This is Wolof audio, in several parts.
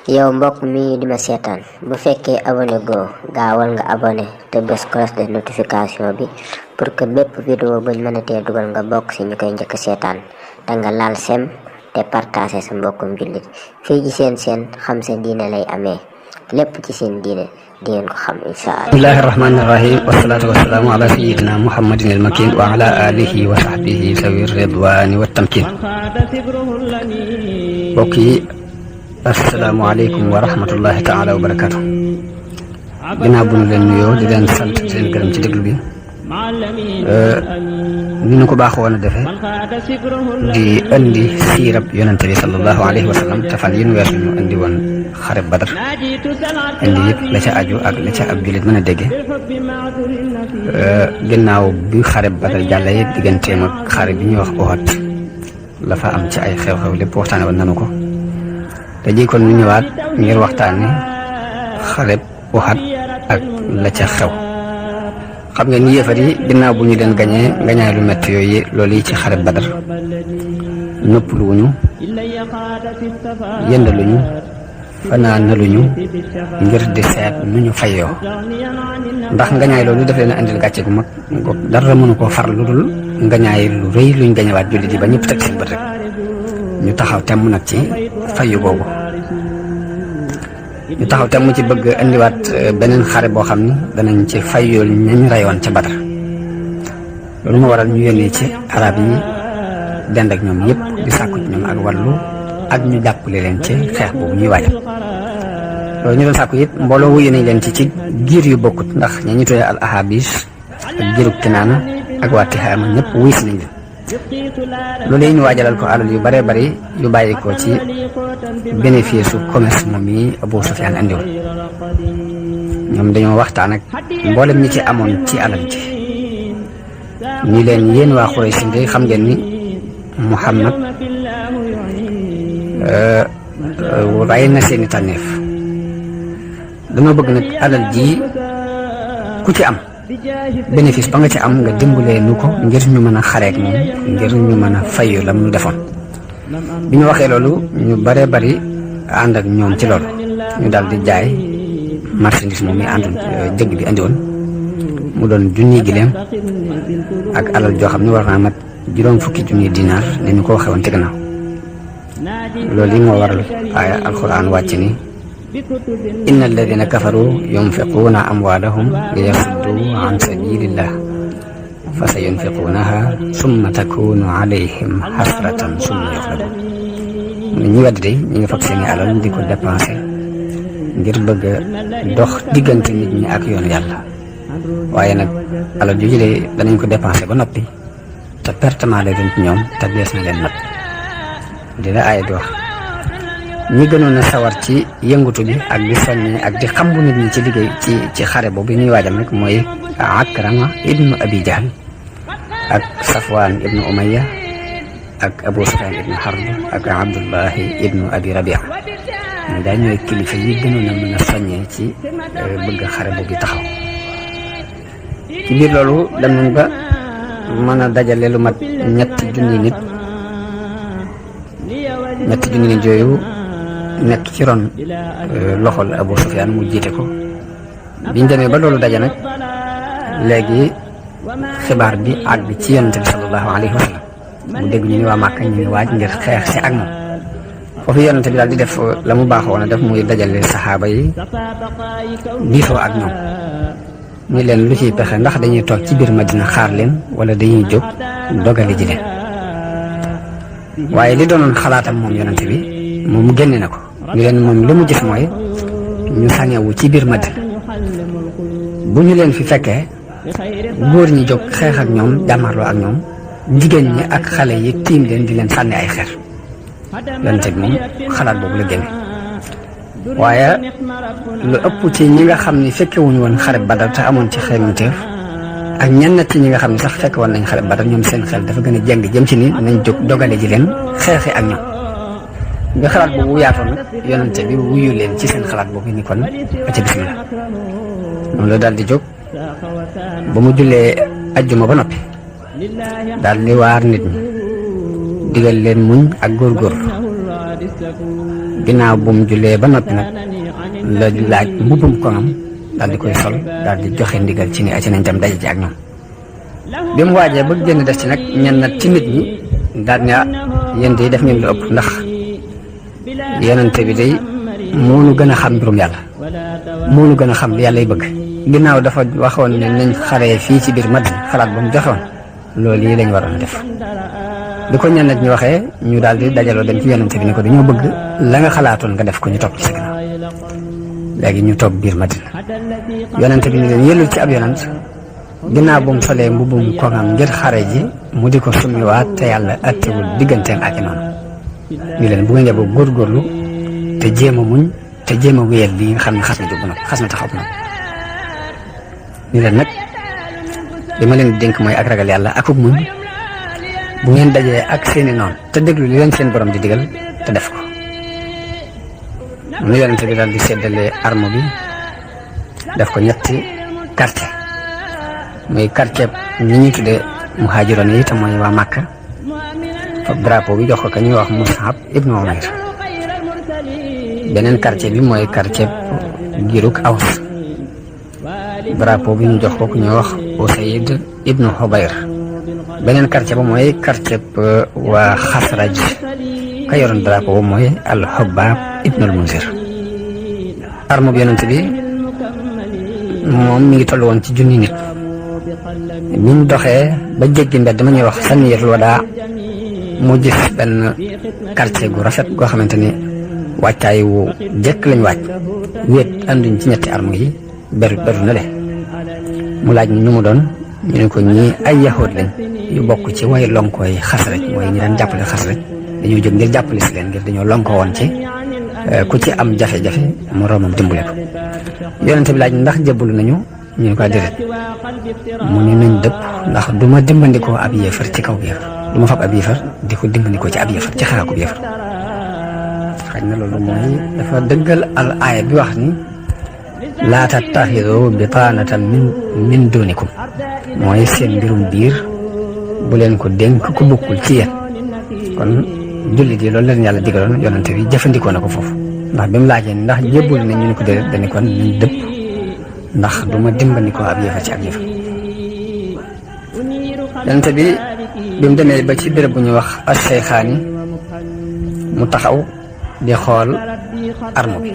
yow mbokk mi di ma seetaan bu fekkee abonné goo gaawal nga abonné te bës cloche de notification bi pour que bépp vidéo buñ mënatee dugal nga bokk ci ñu koy njëkk seetaan te nga laal sem te partager sa mbokkum jullit fii ci seen xam sa diine lay amee lépp ci seen diine di ngeen ko xam insha Allah. bismillahi rahmani rahim wasalaatu wasalaamu ala sayidina muhammadin al makin wa ala alihi wa sahbihi sawi ridwani wa tamkin. mbokk yi asalaamaaleykum wa rahmatullahi taala wa barakatu. ginnaaw bu ñu leen nuyoo di leen sant di leen gërëm ci déglu bi ni ñu ko baaxoo woon a defee di indi siirab yonente bi sallallahu alayhi wa sallam te fan yi nu weesu ñu indi woon xare Badar indi yëpp la ca aju ak la ca ab jullit mën a dégge ginnaaw bi xare Badar jàlla yi digganteem ak xare bi ñuy wax Uhud la fa am ci ay xew-xew lépp waxtaane woon nanu ko te ji kon ñu ñëwaat ngir waxtaane xare Uhud ak la ca xew. xam nga ni yéefar yi ginnaaw bu ñu leen gañee ngañaay lu métti yooyu loolu yi ci xare Badar noppaluwuñu yëndaluñu fanaanaluñu ngir di seet nu ñu fayoo ndax ngañaay loolu daf leen a andil gàcce gu mag dara mënu koo far lu dul ngañaay lu rëy luñ gañewaat jullit yi ba ñëpp teg seen bët rek ñu taxaw temm nag ci fayu boobu ñu taxaw temm ci bëgg indiwaat beneen xare boo xam ni danañ ci fayool ñañ rayoon ca Badar loolu moo waral ñu yónnee ci arab yi dend ak ñoom yëpp di sàkku ci ñoom ak wàllu ak ñu jàppale leen ci xeex boobu ñuy waajal loolu ñu doon sàkku it mbooloo wuyu nañ leen ci giir yu bokkut ndax ña ñu tuddee al ahabis ak giirub Kinaana ak waa Tihaama ñëpp wuy si nañ leen loolu yi ñu waajalal ko alal yu bare bari yu bàyyi ko ci bénéfice su commerce moom yi Abu Sufyaan andiwoon ñoom dañoo waxtaan ak mboolem ñi ci amoon ci alal ji ñi leen yéen waa Quraysh de xam ngeen ni Muhammad bàyyi na seeni tànneef dañoo bëgg nag alal ji ku ci am bénéfice ba nga ci am nga dimbalee nu ko ngir ñu mën a xareek moom ngir ñu mën a fayu lam ñu defoon bi ñu waxee loolu ñu bare bari ànd ak ñoom ci loolu ñu daal di jaay marchandise moom mi àndoon jëgg bi andi woon mu doon junniy gileem ak alal joo xam ne war naa mat juróom fukki junniy dinaar ne ñu ko waxee woon ci gannaaw loolu yi moo waral aaya alquran wàcc ni inna alladina kafaru yunfiquuna amwaalahum liyasuddu an sabilillah fa sa yunfiquunaha summa takunu alayhim hasratan summa yuxlabun ñi wedd de ñi ngi fab seeni alal di ko dépensé ngir bëgg a dox diggante nit ñi ak yoonu yàlla waaye nag alal ju jëlee danañ ko dépensé ba noppi te pertement lay doon ci ñoom te dees na leen nag di la aaya di wax ñi gënoon a sawar ci yëngutu bi ak di soññi ak di xambu nit ñi ci liggéey ci xare boobu ñuy waajal nag mooy Akrama ibnu Abi Jahl ak Safwaan ibnu Umayya ak Abu Sufyaan ibnu Harb ak Abdullahi ibnu Abi Rabia ñu daal ñooy kilifa yi gënoon a mën a soññee ci bëgg xare boobu taxaw ci biir loolu dem nañ ba mën a dajale lu mat ñetti junni nit yooyu nekk ci ron loxol Abu Sufyaan mu jiite ko biñ demee ba loolu daje nag léegi xibaar bi àgg ci yonente bi sallallahu alayhi wa sallam mu dégg ñu ni waa Màkka ñu ngi waaj ngir xeex si ak moom foofu yonente bi daal di def la mu baaxoon a def muy dajale saxaaba yi diisoo ak ñoom ni leen lu ciy pexe ndax dañuy toog ci biir Madina xaar leen wala dañuy jóg dogale ji leen waaye li doonoon xalaatam moom yonente bi moom génne na ko ñu leen moom li mu gis mooy ñu sañewu ci biir Madina bu ñu leen fi fekkee góor ñi jóg xeex ak ñoom jàmmarloo ak ñoom jigéen ñi ak xale yi tiim leen di leen sànni ay xeer yonente bi moom xalaat boobu la génne waaye lu ëpp ci ñi nga xam ni fekkewuñu woon xare Badar te amoon ci xeemanteef ak ñenn ci ñi nga xam ne sax fekk woon nañ xare Badar ñoom seen xel dafa gën a jeng jëm ci ni nañ jóg dogale ji leen xeexi ak ñoom nga xalaat boobu yaatoon nag yonente bi wuyu leen ci seen xalaat boobu ni kon aca bismillah noonu la daal di jóg ba mu jullee ajjuma ba noppi daal di waar nit ñi digal leen muñ ak góorgóorlu ginnaaw bu mu jullee ba noppi nag la laaj mbubbum koŋam daal di koy sol daal di joxe ndigal ci ni ay ci nañ dem daje ci ak ñoom. bi mu waajee ba génn des ci nag ñenn nag ci nit ñi daal ne yéen de def ngeen lu ëpp ndax yonente bi day moo nu gën a xam mbirum yàlla moo nu gën a xam li yàlla y bëgg. ginnaaw dafa waxoon ne nañ xaree fii ci biir Madina xalaat ba mu joxewoon loolu yi lañ waroon a def. bi ko ñenn nit ñi waxee ñu daal di dajaloo dem ci yonente bi ni ko dañoo bëgg la nga xalaatoon nga def ko ñu topp ci sa ginnaaw. léegi ñu toog biir Madina yonente bi ni leen yellul ci ab yonent ginnaaw bu mu solee mbubbum koŋam ngir xare ji mu di ko summiwaat te yàlla attewul digganteem ak i noonu ñu leen bu ngeen yeboo góorgóorlu te jéem a muñ te jéem a wéyal bi nga xam ne xas na jóg nag xas na taxaw nag ñu leen nag li ma leen di dénk mooy ak ragal yàlla akuk muñ bu ngeen dajee ak seeni noonu te déglu li leen seen borom di digal te def ko. mu yonente bi daal di séddale arme bi def ko ñetti quartier muy quartier ñi ñuy tuddee muhaajiroon yi te mooy waa Màkka fab drapeau bi jox ko ka ñuy wax Mus'ab ibnu Umayr. beneen quartier bi mooy quartier giruk Aws drapeau bi ñu jox ko ku ñuy wax Usayd ibnu Hubayr. beneen quartier ba mooy quartier waa Xasraj ka yoroon drapeau ba mooy al-Hubbaab ibnul Munzir. arme bi yonent bi moom mi ngi toll woon ci junni nit bi mu doxee ba jéggi mbedd ma ñuy wax Saniyatul Wadaa mu gis benn quartier gu rafet goo xamante ni wàccaay wu jekk lañ wàcc wéet anduñ ci ñetti arme yi beru na le mu laaj ñu mu doon ñu ne ko ñii ay yahood lañ yu bokk ci way lonkooy Xasraj mooy ñi daan jàppale Xasraj dañoo jóg ngir jàppale si leen ngir dañoo lonko woon ci ku ci am jafe-jafe moroomam dimbale ko. yonente bi laaj ndax jébbalu nañu ñu ne ko déedéet mu ne nañ dëpp ndax du ma dimbandikoo ab yéefar ci kaw yéefar du ma fab ab yéefar di ko dimbandikoo ci ab yéefar ci xalaat ko yéefar. xaj na loolu mooy dafa dëggal al aaya bi wax ni laa tattaxidu bitaanatan min dunikum mooy seen mbirum biir bu leen ko dénk ku bokkul ci yéen. kon jullit yi loolu leen yàlla digaloon yonente bi jëfandikoo na ko foofu ndax bi mu laajee ndax jébbul nañ ñu ne ko déedéet dañu kon nañ dëpp ndax du ma dimbandikoo ab yëfa ci ab yëfa. yonente bi mu demee ba ci béréb bu ñuy wax as-Sayxaani mu taxaw di xool arme bi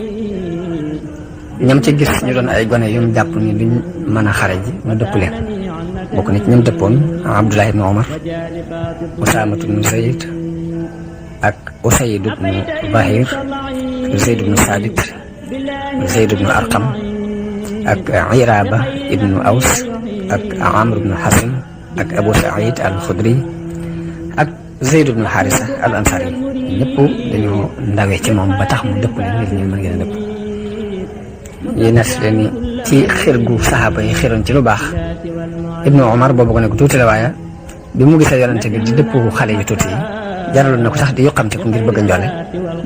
ñam ci gis ñu doon ay gone yu mu jàpp ni duñ mën a xare ji mu dëpp leen bokk na ci ñoom dëppoon Abdullah ibn Omar, Usaamatu ibn Zayd ak Usayd ibn Bahir, Zayd ibn Sabit, Zayd ibn Arqam ak Iraba ibn Aws ak Amr ibn Hasan ak Abu Saïd al-Khudri ak Zayd ibn Harisa al-Ansari ñëpp dañoo ndawee ci moom ba tax mu dëpp leen ngir ñu mën ngeen dëpp yi nes leen ci xir gu saxaaba yi xiroon ci lu baax. Ibnu Omar boobu ko nekk tuuti la waaye bi mu gisee yonente bi di dëpp xale yu tuuti yi jaraloon na ko sax di yoqamte ko ngir bëgg a njoole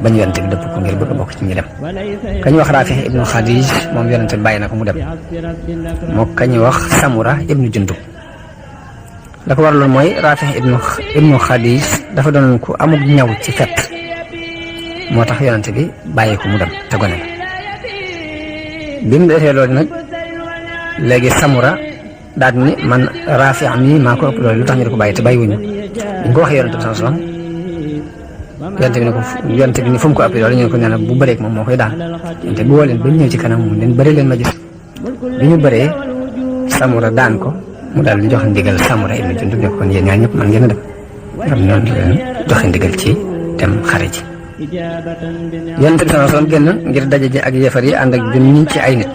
bañ yonente bi dëpp ko ngir bëgg a bokk ci ñi dem. kañu wax Rafi ibnu Khadij moom yonente bi bàyyi na ko mu dem moo kañu wax Samura ibnu Jundub. la ko waraloon mooy Rafi ibnu Khadij dafa doon ku amug ñaw ci fet moo tax yonente bi bàyyi ko mu dem te gone la. bi mu defee loolu nag léegi Samura daal ni man Rafi mi maa ko ëpp loolu lu tax ñu di ko bàyyi te bàyyiwuñu ñu ko waxee yonente bi sallallahu alayhi wasallam yonente bi ni fu mu ko ëppee loolu ñu ko nee na bu bëreeg moom moo koy daan te bu woo leen ba ñëw ci kanam mu leen bëri leen ma gis bi ñu bëree Samura daan ko mu daal di jox ndigal Samura ibn Jundub ne ko kon yéen ñaar ñëpp man ngeen a dem xam noonu leen joxe ndigal ci dem xare ji. yonente bi sallallahu alayhi wasallam génn ngir daje ji ak yéefar yi ànd ak junni ci ay nit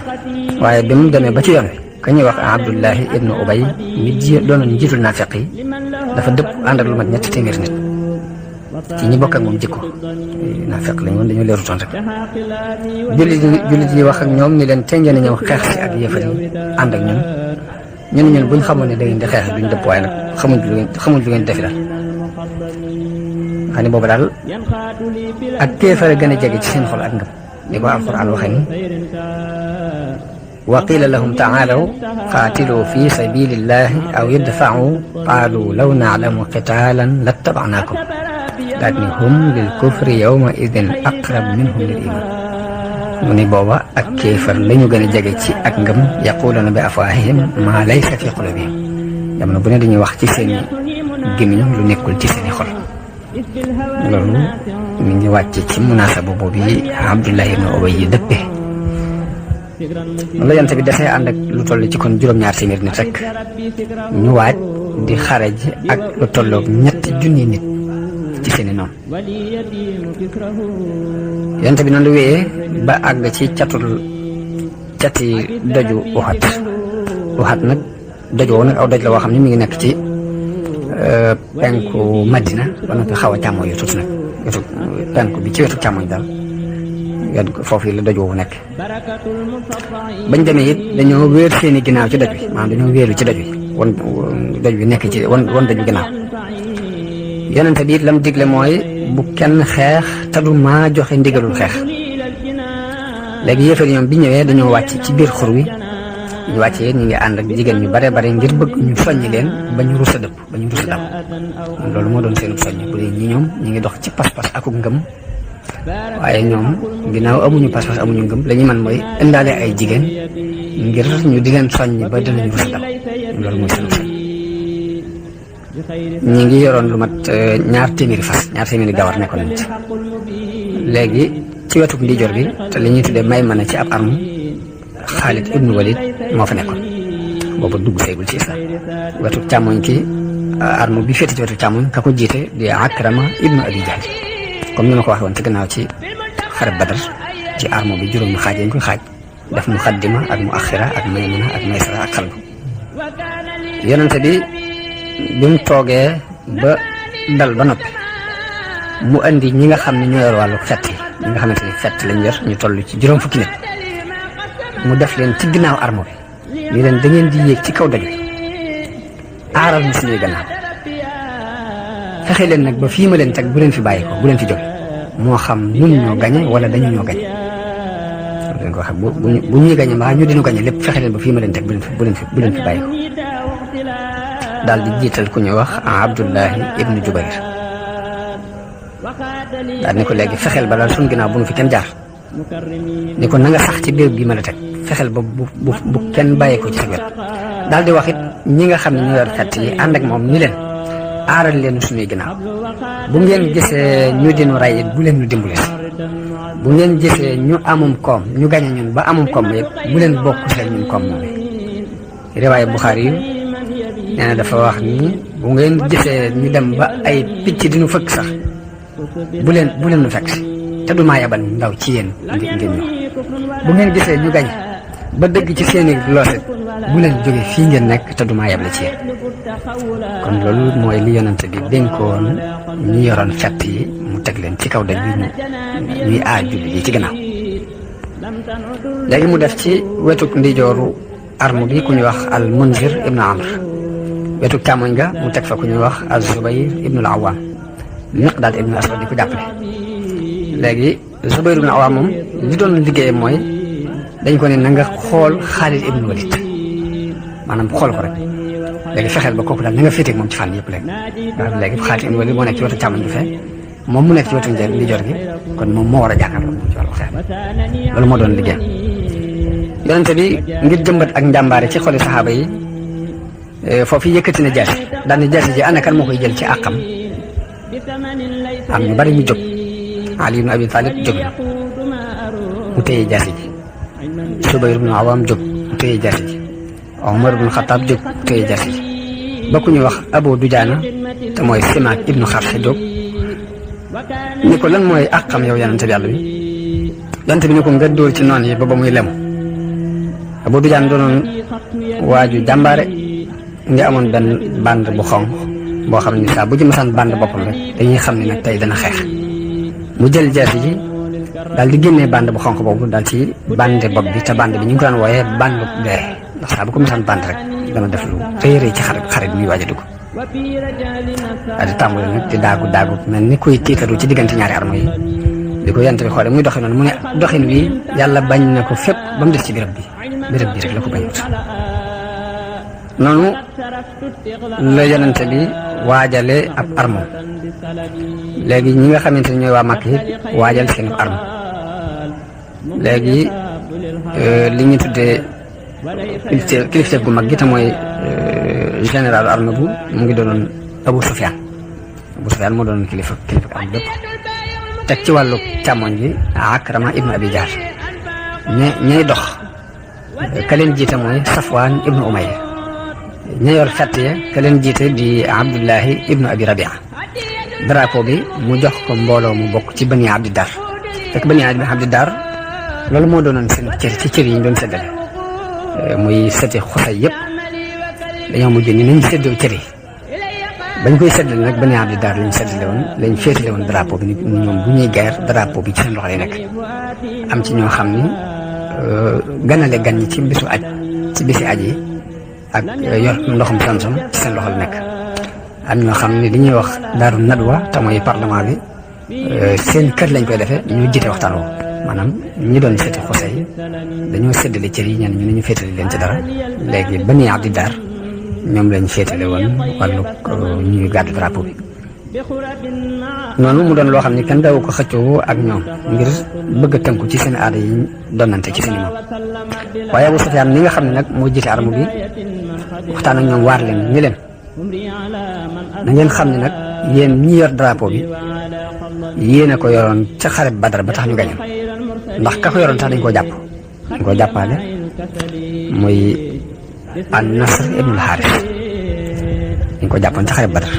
waaye bi mu demee ba ci yoon wi ka ñuy wax Abdullahi ibnu Ubay mi doonoon njiitul naafiq yi dafa dëpp ànd ak lu mat 300 nit ci ñi bokk ak moom jikko naafiq lañ woon dañoo leerutoon rek jullit yi wax ak ñoom ni leen tey ngeen a ñëw xeex si ak yéefar yi ànd ak ñun buñ xamoon ne da ngeen di xeex duñ dëpp waaye nag xamuñ lu ngeen defi daal xam ne boobu daal ak kéefare gën a jege ci seen xol ak ngëm ni ko alquran waxe ni wa qila lahum taalaw qaatilu fi sabilillahi aw idfa'u qaalu law na'lamu qitaalan lattaba'naakum daal ni hum lil kufri yawma idin aqrab minhum lil iman mu ni booba ak kéefar lañu gën a jege ci ak ngëm yaquluna bi afwaahihim ma laysa fi qulubihim jamono bu ne dañuy wax ci seen gémmiñ lu nekkul ci seeni xol loolu mi ngi wàcc ci munaasaba boobu yi Abdullah ibn Ubay yi dëppee la yonent bi dafay ànd ak lu toll ci kon juróom-ñaar téeméer nit rek ñu waaj di xare ji ak lu tolloog 3,000 nit ci seeni noonu yonent bi noonu lu wéyee ba àgg ci cati doju Uhud nag doj woo nag aw doj la woo xam ne mi ngi nekk ci penku Madina ba noppi xaw a càmmoñ yu tuuti nag wetu penku bi ci wetu càmmoñ daal foofu yi la doj woowu nekk bañ demee it dañoo wéer seeni ginnaaw ci doj wi maanaam dañoo wéeru ci doj wi wan doj wi nekk ci wan doj wi ginnaaw yonente bi it lam digle mooy bu kenn xeex te du maa joxe ndigalul xeex léegi yéefar ñoom bi ñëwee dañoo wàcc ci biir xur wi ñu wàccee ñu ngi ànd ak jigéen ñu bare bare ngir bëgg ñu soññi leen ba ñu rus a dëpp ba ñu rus a dab loolu moo doon seen soññ bu dee ñi ñoom ñu ngi dox ci pas-pas akuk ngëm waaye ñoom ginnaaw amuñu pas-pas amuñu ngëm la ñu mën mooy indaale ay jigéen ngir ñu di leen soññ ba dinañu rus a dab loolu mooy seen soññ ñi ngi yoroon lu mat 200 fas 200 gawar nekkoon nañ ci léegi ci wetuk ndijoor bi te li ñuy tuddee may mën a ci ab arme Xaalid ibnu Walid moo fa nekkoon boobu dugg seegul ci islam wetuk càmmoñ ki arme bi féete ci wetuk càmmoñ ka ko jiite di Akrama ibnu Abi Jahl comme ni ma ko waxee woon ci gannaaw ci xareb Badar ci arme bi juróomi xaaj yañ koy xaaj def muqaddima ak mu axira ak maymuna ak maysara ak xalbu yonente bi mu toogee ba dal ba noppi mu andi ñi nga xam ne ñoo yor wàllu fett yi ñi nga xamante ni fett lañ yor ñu toll ci juróom fukki nit mu def leen ci ginnaaw arme bi ñu leen da ngeen di yéeg ci kaw doj wi aaral na suñuy gannaaw fexe leen nag ba fii ma leen teg bu leen fi bàyyi ko bu leen fi jóge moo xam ñun ñoo gañe wala dañu ñoo gañe leen ko xam bu ñuy gañe mbaa ñu dinu gañe lépp fexe leen ba fii ma leen teg bu leen fi bàyyi ko daal di jiital ku ñuy wax Abdullahi ibnu Jubayr daal ni ko léegi fexeel ba daal suñu ginnaaw bu nu fi kenn jaar ni ko na nga sax ci béréb bi ma la teg fexeel ba bu kenn bàyyi ko ci sa wet daal di wax it ñi nga xam ne ñu yor fett yi ànd ak moom ni leen aaral leen suñuy ginnaaw bu ngeen gisee ñu dinu ray it bu leen ñu dimbale bu ngeen gisee ñu amum koom ñu gañe ñun ba amum koom it bu leen bokk seen ñun koom moom riwaaye Buxaari yu nee na dafa wax ni bu ngeen gisee ñu dem ba ay picc diñu fëkk sax bu leen nu fekk si te du maa yabal ndaw ci yéen ngeen ñëw bu ngeen gisee ñu gañe ba dëgg ci seeni looset bu leen jóge fii ngeen nekk te du maa yabal ci yéen kon loolu mooy li yonante bi dénkoon ñu yoroon fett yi mu teg leen ci kaw daj bi ñuy aar julli yi ci gannaaw léegi mu def ci wetuk ndijooru arme bi ku ñuy wax al Munzir ibnu Amr wetuk càmmoñ ga mu teg fa ku ñuy wax al Zubayr ibnu al Awam Miqdaad ibnu Aswad di ko jàppale léegi Zubayr ibnu Awam moom li doon liggéeyam mooy dañ ko ne na nga xool Xaalid ibnu Walid maanaam xool ko rek léegi fexeel ba kooku daal na nga féeteeg moom ci fànn yëpp léegi waaw léegi Xaalid ibnu Walid moo nekk ci wetu càmmoñ bi fee moom mu nekk ci wetu ndijoor gi kon moom moo war a jàkkaarloo moom ci wàllu xeex loolu moo doon liggéeyam yonente bi ngir jëmbat ak njàmbaare ci xoli saxaaba yi foofu yëkkati na jaasi daal ni jaasi ji ana kan moo koy jël ci àqam am ñu bari ñu jóg Ali ibn Abi Talib jóg na mu téye jaasi ji Subayr ibn Awam jóg mu téye jaasi ji Omar ibn Xataab jóg mu téye jaasi ji ba ku ñu wax Abu Dujaana te mooy Simaak ibnu Xarxe jóg ni ko lan mooy àqam yow yonente bi yàlla bi yonente bi ni ko nga dóor ci noon yi ba muy lemu Abu Dujaana doonoon waaju jàmbaare nga amoon benn band bu xonq boo xam ne saa bu ci masaan band boppam rek dañuy xam ne nag tey dana xeex mu jël jaasi ji daal di génnee band bu xonq boobu daal ci bande bopp bi te band bi ñu ngi ko daan wooyee bandu dee ndax saa bu ko masaan band rek dana def lu rëy rëy ci xare bi muy waaj a dugg daal di tàmbali nag di daagu mel ni kuy tiitaru ci diggante ñaari armo yi di ko yant bi xoole muy doxin noonu mu ne doxin wi yàlla bañ na ko fépp ba mu des ci béréb bi rek la ko bañut noonu la yonente bi waajale ab armo léegi ñi nga xamante ne ñooy waa Màkk it waajal seen arme léegi li ñu tuddee kilifteef gu mag gi te mooy général arme bu mu ngi doonoon Abu Sufyaan moo doonoon kilifa arme bépp teg ci wàllu càmmoñ gi Akrama ibnu Abi Jahl ñay dox ka leen jiite mooy Safwaan ibnu Umayya ña yor fett ya ka leen jiite di Abdullahi ibnu Abi Rabia drapeau bi mu jox ko mbooloo mu bokk ci Bani Abdi Dar fekk Bani Abdi Dar loolu moo doonoon seen cër ci cër yi ñu doon séddale muy sëti Xusay yëpp dañoo mujj ni nañ séddoo cër yi bañ koy séddale nag Bani Abdi Dar lañ féetale woon drapeau bi ni ñoom bu ñuy guerre drapeau bi ci seen loxo lay nekk am ci ñoo xam ni ganale gan ñi ci bisu aj ci bisi aj yi ak yor ndoxum Samsam ci seen loxo la nekk am ñoo xam ne li ñuy wax daaru nadwa te mooy parlement bi seen kër lañ koy defee ñu jiite waxtaan woo maanaam ñi doon seeti Xusay dañoo séddale cër yi ñenn ñu ne ñu féetale leen ci dara léegi Bani Abdi Dar ñoom lañ féetale woon wàllu ñuy gàddu drapeau bi noonu mu doon loo xam ne kenn daw ko xëccoo ak ñoom ngir bëgg a tënku ci seen aada yi donnante ci seen imam waaye Abu Sufyaan mi nga xam ne nag moo jiite arme bi waxtaan ak ñoom waar leen ni leen na ngeen xam ne nag yéen ñi yor drapeau bi yéen a ko yoroon ca xare Badar ba tax ñu gañoon ndax ka ko yoroon tax dañ koo jàppaale muy an-Nasr ibnul Haaris dañ ko jàppoon ca xare Badar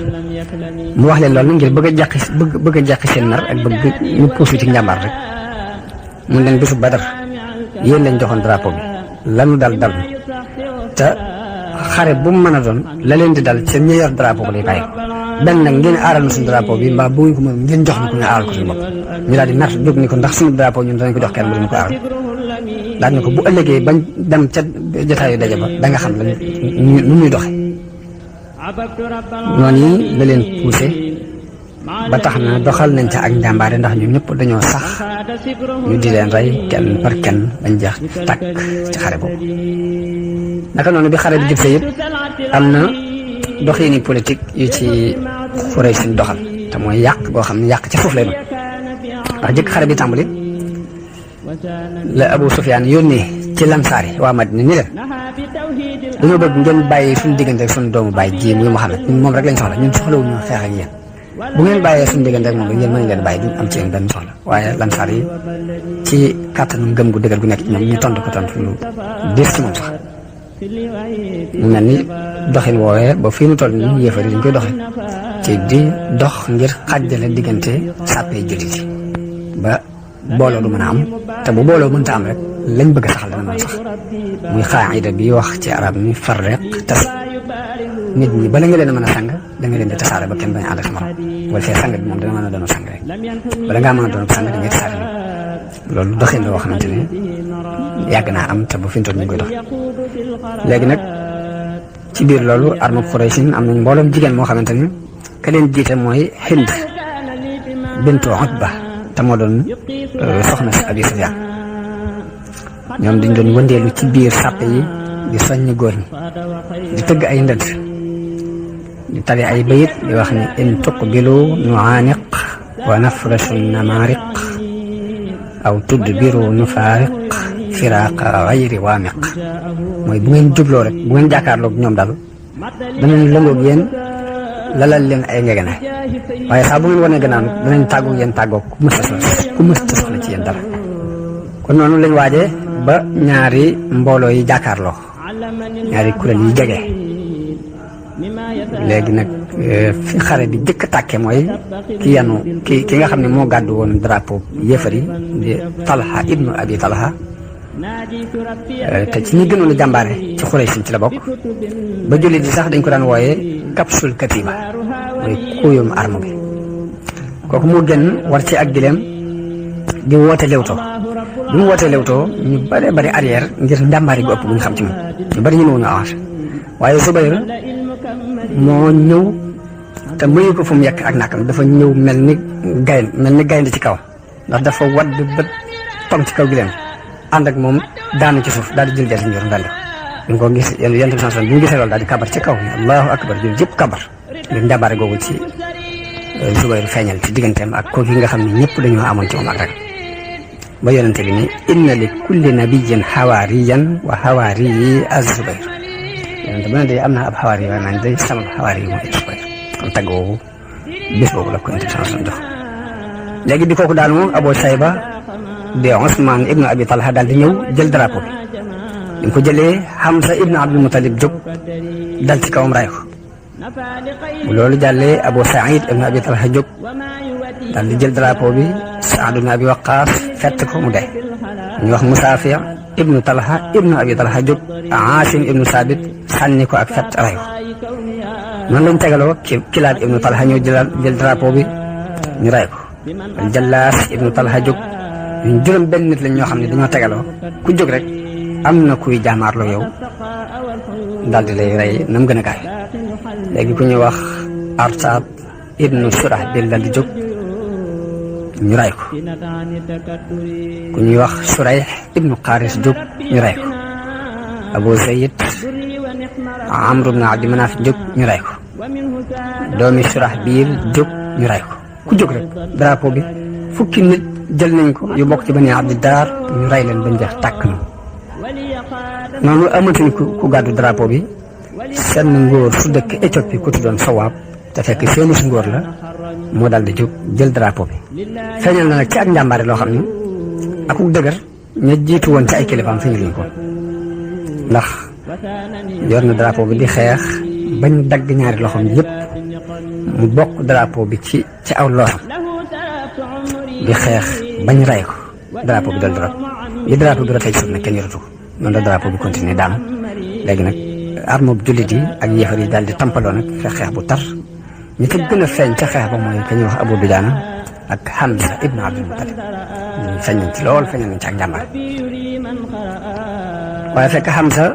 mu wax leen loolu ngir bëgg a jàqi seen nar ak bëgg ñu puusu ci njàmbaar rek mun leen bisu Badar yéen lañ joxoon drapeau bi lanu dal te xare bu mu mën a doon la leen di dal seen ñi yor drapeau bi lay bàyyi benn nag ngeen aaral na suñu drapeau bi mbaa bu ngeen ko mën ngeen jox na ko ñu aaral ko suñu bopp ñu daal di nar jóg ni ko ndax suñu drapeau ñun danañ ko jox kenn bu leen ko aaral laaj na ko bu ëllëgee bañ dem ca jotaayu daje ba da nga xam la nu muy doxe noonu yi la leen poussé ba tax na doxal nañ ca ak njàmbaare ndax ñun ñëpp dañoo sax ñu di leen rey kenn par kenn bañ jeex tàkk ci xare boobu naka noonu bi xare bi jub see yëpp am na doxiini politique yu ci Quraysh doxal te mooy yàq goo xam ne yàq ci suuf lay doon ndax jëkk xare bi tàmbali la Abu Sufyaan yónnee ci lansaar yi waa Madina ni leen dañoo bëgg ngeen bàyyi suñu diggante ak suñu doomu bàyyi ji muy Muhammad ñun moom rek lañ soxla ñun soxlawuñu xeex ak yéen bu ngeen bàyyee suñu diggante ak moom rek yéen mën ngeen bàyyi duñ am ci yéen benn soxla waaye lansaar yi ci kàttanu ngëm gu dëgër gu nekk ci ñoom ñu tontu ko tontu lu diis ci moom sax mu mel ni doxin woowee ba fii mu toll nii yéefar yi dañ koy doxe ci di dox ngir xàjjale diggante sàppee jullit yi ba booloo du mën a am te bu booloo mënta am rek lañ bëgg a saxal dana mën sax muy xaayida bi wax ci arab ni farreq tas nit ñi bala nga leen a mën a sang da nga leen di tasaare ba kenn bañ ànd ak sa morom wala fee sang bi moom dana mën a doon sang rek bala ngaa mën a doon sang da ngay tasaare loolu doxin la woo xamante ne yàgg naa am te bu fi mu toll ñu koy dox léegi nag ci biir loolu armab Quraysin am nañ mbooloom jigéen moo xamante ni ka leen jiite mooy Hind bintu Utba te moo doon soxna si Abi Sufyaan ñoom dañ doon wëndeelu ci biir sàppe yi di soññ góor ñi di tëgg ay ndënd di tari ay bayit di wax ni in tuqbilu nuaaniq wa nafrashu namaariq aw tudbiru nufaariq firaaqa gayri waamiq mooy bu ngeen jubloo rek bu ngeen jàkkaarloog ñoom daal danañ lëngoog yéen lalal leen ay ngegenaay waaye saa bu ngeen wanee gannaaw danañ tàggoog yéen tàggoog ku mës ta soxla ci yéen dara kon noonu lañ waajee ba ñaari mbooloo yi jàkkaarloo ñaari kuréel yi jege léegi nag fi xare bi jëkk tàkke mooy ki nga xam ne moo gàddu woon drapeau yéefar yi di Talha ibnu Abi Talha te ci ñi gënoon a jàmbaare ci Quraysh ci la bokk ba jullit yi sax dañ ko daan wooyee capsule katiba mooy kuuyum arme bi kooku moo gën war ci ak gileem di woote lewtoo bi mu wootee lewtoo ñu bari arrière ngir njàmbaari gu ëpp bu ñu xam ci moom ñu bari ñu ne woon avancé waaye Zubayr moo ñëw te mayu ko fu mu yekk ak nakam dafa ñëw mel ni gaynde ci kaw ndax dafa wadd ba tong ci kaw gileem ànd ak moom daanu ci suuf daal di jël jël njur ndàll bi ko gis yonent bi bi mu gisee loolu daal di kabar ci kaw ni allahu akbar jël jëpp kabar ngir njàmbaare googu ci Zubayr feeñal ci digganteem ak kooku nga xam ne ñëpp dañoo amoon ci moom ak rek ba yonente bi ne inna li kulli nabiyyin xawaariyan wa xawaari yi az-Zubayr yonente bu ne day am naa ab xawaari waaye man day sama xawaari yi mooy Zubayr kon tagg woowu bés boobu la ko intention jox léegi di kooku daal moom Abu Shayba de Ousmane ibnu Abi Talha daal di ñëw jël drapeau bi ko jëlee Hamza ibnu Abdul Muttalib jóg dal ci kawam ray ko bu loolu jàllee Abu Saïd ibnu Abi Talha jóg daal di jël drapeau bi Saad ibnu Abi Waqqas fett ko mu dee ñu wax Musaafi ibnu Talha ibnu Abi Talha jóg Aasim ibnu Saabit sànni ko ak fett ray ko noonu lañ tegaloo Kilaab ibnu Talha ñëw jël drapeau bi ñu ray ko Jallaas ibnu Talha jóg ñu juróom benn nit lañ ñoo xam ne dañoo tegaloo ku jóg rek am na kuy jaamaarloo yow daal di lay rey nam gën a gaay léegi ku ñuy wax Arsaat ibnu Surahbil daal di jóg ñu ray ko ku ñuy wax Surayh ibnu Qaaris jóg ñu ray ko Abu Zayd Amr ibnu Abdi Manaaf jóg ñu ray ko doomi Surahbil jóg ñu ray ko ku jóg rek drapeau bi fukki nit jël nañ ko yu bokk ci Bani Abdi Daar ñu ray leen bañ jeex tàkk na noonu amatuñ ku gàddu drapeau bi seen ngóor su dëkk Éthiopie ku tuddoon Sawaab te fekk seenu si ngóor la moo daal di jóg jël drapeau bi feeñal na nag ci ak njàmbaare loo xam ne akuk dëgër ña jiitu woon ci ay kilifaam feeñaluñ ko ndax yor na drapeau bi di xeex bañ dagg ñaari loxoom yëpp mu bokk drapeau bi ci aw loosam di xeex bañ ray ko drapeau bi dal drap li drapeau bi rafet ci suuf nag kenn yoratu ko noonu la drapeau bi continué daanu léegi nag arme bu jullit yi ak yéefar yi daal di tampaloo nag xeex bu tar ñi ca gën a feeñ ca xeex ba mooy ka ñuy wax Abu Dujaana ak Hamza ibnu Abdul Muttalib ñu feeñ nañ ci lool feeñ nañ ci ak njàmbaar waaye fekk Hamza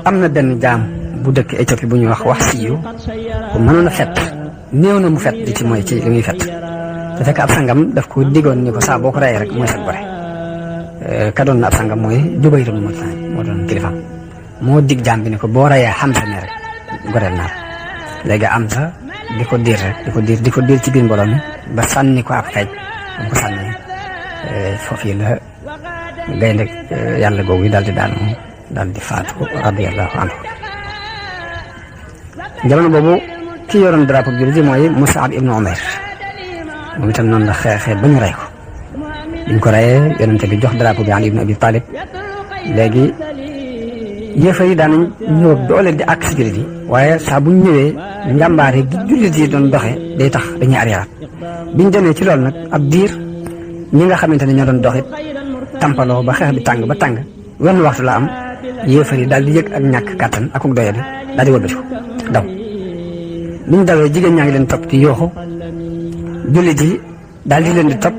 am na benn jaam bu dëkk Éthiopie bu ñuy wax siiyu bu mënoon a fet néew na mu fet di ci mooy ci li muy fet te fekk ab sangam daf ko digoon ni ko saa boo ko reyee rek mooy sa gore ka doon na ab sangam mooy Jubayr ibn Mut'im moo doon kilifaam moo dig jaam bi ni ko boo reyee Hamza ne rek goreel naa léegi Hamza di ko diir rek di ko diir ci biir mbooloo mi ba sànni ko ab xeej ba ko sànni foofu la gaynde yàlla googu yi daal di daanu daal di faatu radiyallahu anhu jamono boobu ki yoroon drapeau bi jullit yi mooy Mus'ab ibnu Umayr moom itam noonu la xeexee ba ñu rey ko biñ ko reyee yonente bi jox drapeau bi Ali ibn Abi Talib léegi yéefar yi daanañ ñëw doole di ak si jullit yi waaye saa buñ ñëwee njàmbaare gi jullit yi doon doxee day tax dañuy arrière biñ demee ci loolu nag ab diir ñi nga xamante ne ñoo doon doxit tampaloo ba xeex bi tàng ba tàng wenn waxtu la am yéefar yi daal di yëg ak ñàkk kàttan akuk doyadi daal di wëlbati ko daw biñ dawee jigéen ñaa ngi leen topp di yooxu jullit yi daal di leen di topp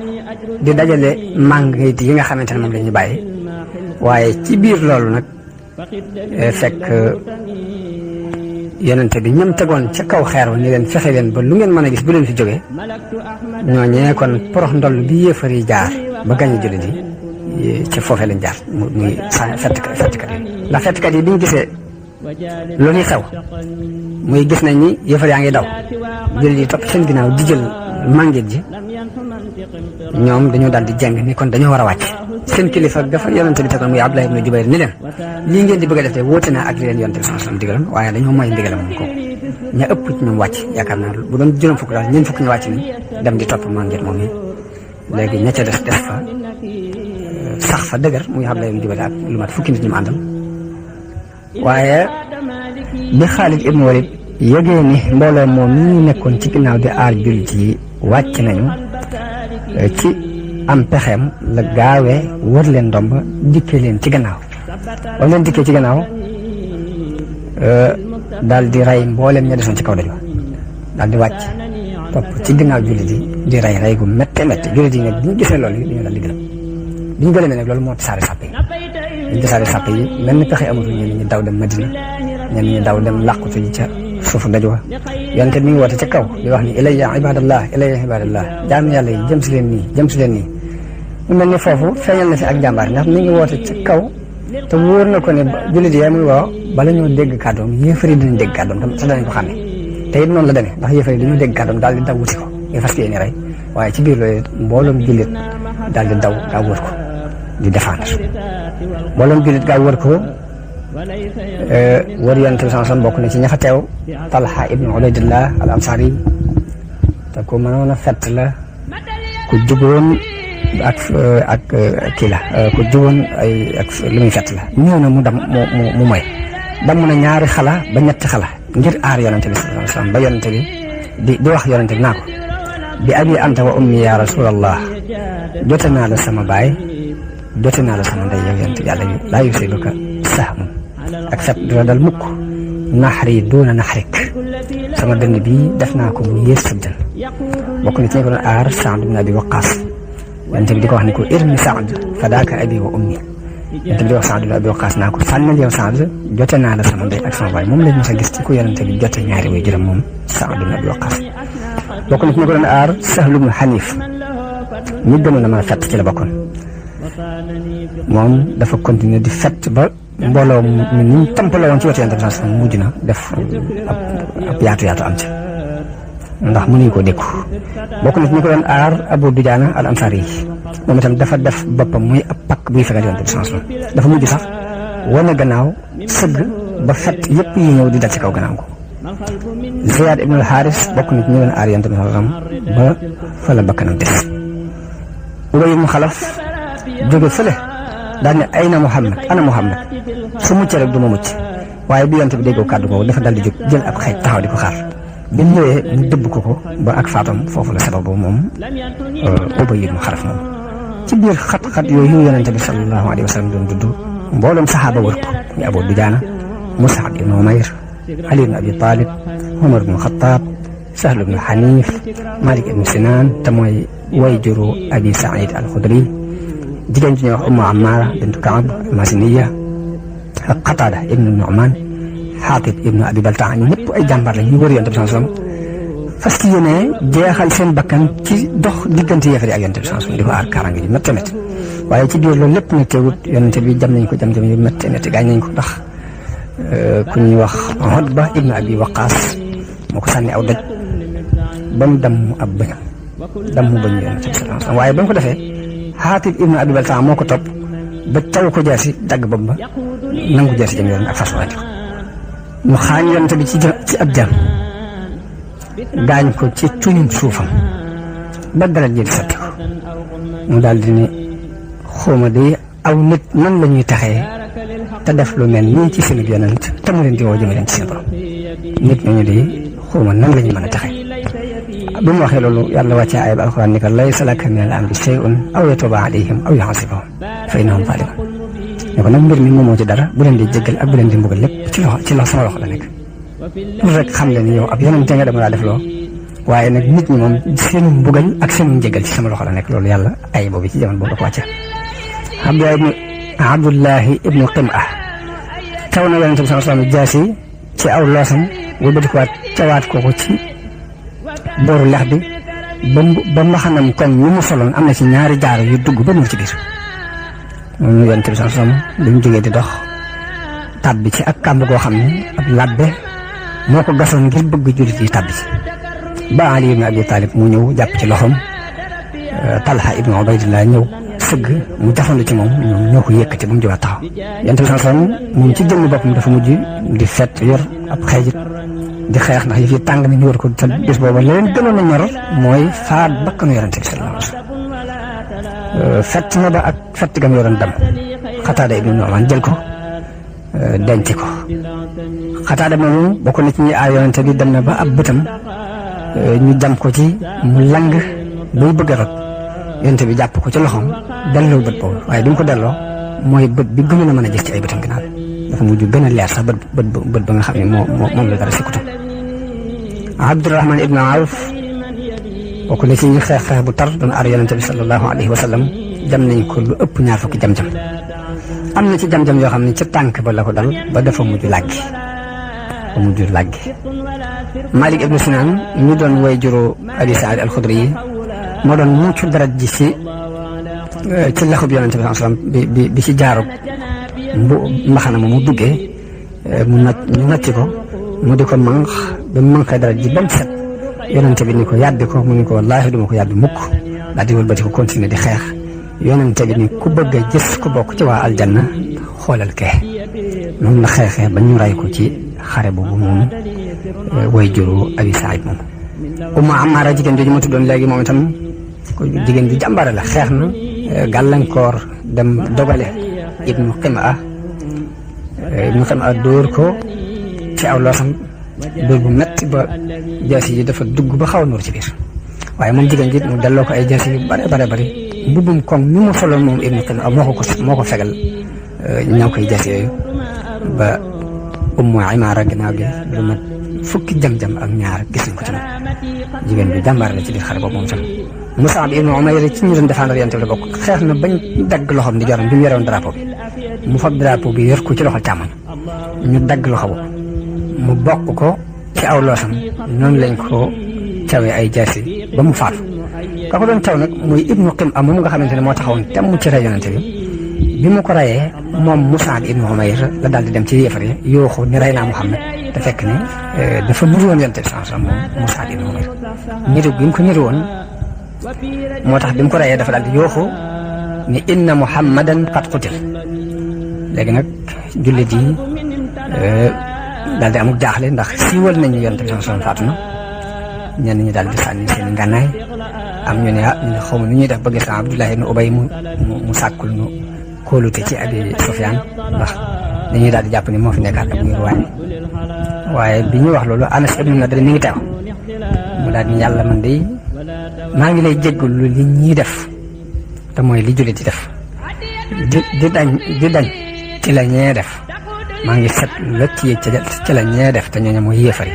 di dajale màngit yi nga xamante ne moom la ñuy bàyyi waaye ci biir loolu nag fekk yonente bi ñam tegoon ca kaw xeer wa ni leen fexe leen ba lu ngeen mën a gis bu leen fi jógee ñooñee kon porox ndoll bi yéefar yi jaar ba gañe jullit yi ci foofee lañ jaar muy fettkat yi ndax fettkat yi biñ gisee lu ñuy xew muy gis nañ ni yëfar yaa ngi daw jullit yi topp seen ginnaaw di jël màngit ji ñoom dañoo daal di jeng ni kon dañoo war a wàcc seen kilifa dafa yonente bi tegoon muy Abdullah ibn Jubayr ni leen lii ngeen di bëgg a def wóote na ak li leen yonente bi sallallahu alayhi wasallam digaloon waaye dañoo mooy ndigalam moom kooku ña ëpp ci ñoom wàcc yaakaar naa bu doon juróom fukk daal ñeent fukk ñu wàcc nañ dem di topp màngit moom yi léegi ña ca des fa sax fa dëgër muy Abdullah ibn Jubayr ak lu mat fukki nit ñu mu àndal waaye bi Xaalid ibn Walid yëgee ni mbooloo moom ñu nekkoon ci ginnaaw di aar jullit yi wàcc nañu ci am pexeem la gaawee wër leen ndomb dikkee leen ci gannaaw wala leen dikkee ci gannaaw daal di rey mbooleem ña desoon ci kaw daj wa daal di wàcc topp ci ginnaaw jullit yi di rey gu métte métte jullit yi nag bi ñu gisee loolu yi dañoo daal di gëlëm bi ñu gëlëmee nag loolu moo tasaare sàpp yi biñu tasaare sàpp yi mel ni pexe amatul ñenn ñi daw dem Madina ñenn ñi daw dem làqutu ji ca suufu daj wa yonte mi ngi woote ca kaw di wax ni ilayya ibadallah jaam yàlla yi jëm si leen nii mu mel ni foofu feeñal na fi ak jàmbaar ndax mi ngi woote ca kaw te wóor na ko ne jullit yi muy woo bala ñoo dégg kàddoom yéefar yi dinañ dégg kàddoom te danañ ko xàmme te te it noonu la demee ndax yëfari dañu dégg kàddoom daal di daw wuti ko ñu fas yéene rey waaye ci biir loolu mbooloom jullit daal di daw gaaw wër ko di défendre mbooloom jullit gaaw wër ko wër yonent bi sallallahu alayhi wasallam bokk na ci ña fa teew Talha ibnu Ubaydillah al Ansari te ku mënoon a fett la ku juboon ak kii la ku juboon ak li muy fett la ñëw na mu dam mu moy damm na ñaari xala ba ñetti xala ngir aar yonente bi sallallahu alayhi wasallam ba yonente bi di wax yonente bi naa ko bi abi anta wa ummi ya rasulallah jote naa la sama baay jote naa la sama ndey yow yonente yàlla yi laa yusibuka sahmun ak fet dina dal mukk naxari doona naxarik sama dënn bi def naa ko mu yées sa dënn bokk na ci ñu ko doon aar Saad ibn Abi Waqqas yonente bi di ko wax ne ko irmi Saad fadaaka abi wa ummi yonente bi di wax Saad ibn Abi Waqqas naa ko sànnal yow Saad jote naa la sama ndey ak sama baay moom lañ mos a gis ci ku yonente bi jote ñaari way jërëm moom Saad ibn Abi Waqqas bokk na ci ñu ko doon aar Sahl ibn Hanif ñi gënoon a mën a fett ci la bokkoon moom dafa continuer di fett ba mbooloo mi ni ñu tampale woon ci wetu yonente bi sax mujj na def ab yaatu am ci ndax mënuñu koo dékku bokk na ci ñu ko doon aar Abu Dujaana al Ansari moom itam dafa def boppam muy ab pakk buy fegal yonente bi sax dafa mujj sax wane gannaaw sëgg ba fett yëpp yi ñëw di dal ci kaw gannaaw ko Ziyaad ibn al-Haaris bokk na ci ñu doon aar yonente bi sax ba fa la bakkanam des Ubay ibn Xalaf jóge fële daal ne ayna Muhammad ana Muhammad su mucc rek du ma mucc waaye bi yonent bi déggoo kàddu googu dafa dal di jóg jël ab xeej taxaw di ko xaar bi mu ñëwee mu dëbb ko ba ak faatam foofu la sababu moom Ubay ibn Xalaf moom ci biir xat-xat yooyu yonent bi sallallahu alayhi wa sallam doon dudd mbooloom saxaaba wër ko ñu Abu Dujaana Mus'ab ibn Umayr Ali ibn Abi Talib Umar ibn Xattaab Sahl ibn Hanif Malik ibn Sinan te mooy way juru Abi Saïd al-Xudri jigéen ji ñuy wax Ummu Ammaara bintu Kaab al-Maziniya ak Qataada ibnu Nu'maan Xaatib ibnu Abi Baltaa ñu ñëpp ay jàmbaar lañ ñu wër yonent bi sallallahu alayhi wasallam fas yéene jeexal seen bakkan ci dox diggante yéefar yi ak yonent bi sallallahu alayhi wasallam di ko aar kaaraange ji métti métti waaye ci biir loolu lépp nag teewut yonent bi jam nañ ko jam yu métti métti gaañ nañ ko ndax ku ñuy wax Utba ibnu Abi Waqqaas moo ko sànni aw daj ba mu damm ab bëñam damm bëñ yonent bi sallallahu alayhi wasallam waaye ba mu ko defee Xaatib ibnu Abi Baltaa moo ko topp ba caw ko jaasi dagg bopp ba nangu jaasi jëm yoon ak fas waati ko ñu xaañ yonent bi ci ab jam gaañ ko ci tuñum suufam ba dara jël sotti ko mu daal di ne xawma de aw nit nan la ñuy taxee te def lu mel nii ci seen yonent te mu leen di woo jëme leen ci seen borom nit ñooñu de xawma nan la ñu mën a taxee bi mu waxee loolu yàlla wàccee aaya bi alxuraan ni ko laysa laka min al-amri shay'un aw yatuuba alayhim aw yu'adhibahum fa innahum zaalimuun ne ko nag mbir mi moomoo ci dara bu leen di jéggal ak bu leen di mbugal lépp ci loxo sama loxo la nekk pour rek xam leen yow ab yonente nga dama laa def loo waaye nag nit ñi moom seenu mbugal ak seenu njéggal ci sama loxo la nekk loolu yàlla ay boobu ci jamono boobu da ko wàcce Abdullahi ibnu Qim'a taw na yonente bi sallallahu alayhi wasallam jaasi ci aw loosam wëlbatikuwaat cawaat ko ci booru lex bi ba mbaxanam koŋ ñu mu soloon am na ci ñaari jaar yu dugg ba mu ci biir moom yonent bi sallallahu alayhi wasallam bi mu jógee di dox tàbbi ci ak kàmb goo xam ne ab labbe moo ko gasoon ngir bëgg jullit yi tàbbi ci ba Ali ibn Abi Talib mu ñëw jàpp ci loxoom Talha ibn Ubaydillah ñëw sëgg mu jafandu ci moom ñoom ñoo ko yëkkati ba mu jógaat taxaw yonent bi sallallahu alayhi wasallam moom ci jëmmi boppam dafa mujj di fett yor ab xeejit di xeex ndax yi fi tàng na ñu war ko te bis booba la leen gënoon a ñor mooy faat bakkanu yonente bi sallallahu alayhi wasallam fett na ba ak fett gam yoroon dam Xataada ibnu Nu'maan jël ko denc ko Xataada moomu bokk na ci ñi aar yonente bi dem na ba ab bëtam ñu jam ko ci mu lang buy bëgg a rot yonente bi jàpp ko ci loxoom delloo bët boobu waaye bi mu ko delloo mooy bët bi gënoon a mën a gis ci ay bëtam ginnaaw dafa mujj gën a leer sax bët ba nga xam ne moom la dara sikkutu Abdurahman ibn Awf bokk na ci ñi xeex bu tar doon aar yonente bi sallallahu alayhi wa sallam jam nañ ko lu ëpp ñaar fukki jam-jam am na ci jam-jam yoo xam ne ca tànk ba la ko dal ba dafa mujj làggi Malik ibn Sinan ñu doon way juru Abi Saïd al-Xudri yi moo doon mucc dara ji ci laxub yonente bi sallallahu alayhi wa sallam bi ci jaarub mbaxana ma mu duggee ñu nacci ko mu di ko manq ba mu manqee dara ji ba mu set yonente bi ni ko yàbbi ko mu ni ko wallaahi duma ko yàbbi mukk daal di wëlbati ko continuer di xeex yonente bi ni ku bëgg a gis ku bokk ci waa aljanna xoolal kee noonu la xeexee ba ñu ray ko ci xare boobu moom way juru Abi Saïd moom Ummu Ammaara jigéen jooju ma tuddoon léegi moom itam jigéen ju jàmbaare la xeex na gàllankoor dem dogale Ibnu Ximaa dóor ko ci aw loosam dóor bu metti ba jaasi yi dafa dugg ba xaw a nuur ci biir waaye moom jigéen ji mu delloo ko ay jaasi yu bare bari mbubbum koŋ mi mu soloon moom Ibnu Ximaa moo ko fegal ñaw koy jaasi yooyu ba Ummu Ammaara ginnaaw gi lu mat fukki jam-jam ak ñaar gis nañ ko ci moom jigéen bi jàmbaar la ci biir xare boobu moom tam Mus'ab ibn Umayr ci ñu doon défendre Yonent bi la bokk xeex na bañ dagg loxoom di joram bi mu yorewoon drapeau bi mu fab drapeau bi yor ko ci loxo càmmoñ ñu dagg loxo boobu mu bokk ko ci aw loosam noonu lañ ko cawee ay jaasi ba mu faatu ka ko doon caw nag muy Ibnu Ximaa moom nga xamante ne moo taxawoon temm ci rey Yonent bi mu ko rayee moom Mus'ab ibn Umayr la daal di dem ci yéefar yi yooxu ni rey naa Muhammad te fekk ne dafa niru woon Yonent bi sallallahu alayhi wasallam moom Mus'ab ibn Umayr niru bi mu ko niru woon moo tax bi mu ko rayee dafa daal di yooxu ni inna Muhammadan qad qutil léegi nag jullit yi daal di amul jaaxle ndax siiwal nañu Yonent bi sallallahu alayhi wasallam faatu na ñenn ñi daal di sànni seen i ngànnaay am ñu ne ñu ne xaw ma nu ñuy def ba gis naa Abdullah ibn Ubay mu sàkkul nu kóolute ci Abi Sufyaan ndax dañuy daal di jàpp ni moo fi nekkaat ak wéeru waaye bi ñu wax loolu Anas ibn Nadr mi ngi teew mu daal di yàlla man de maa ngi lay jéggalu li ñuy def te mooy li jullit di def di dañ ci la ñee def maa ngi set la ci la ñee def te ñooñu mooy yéefari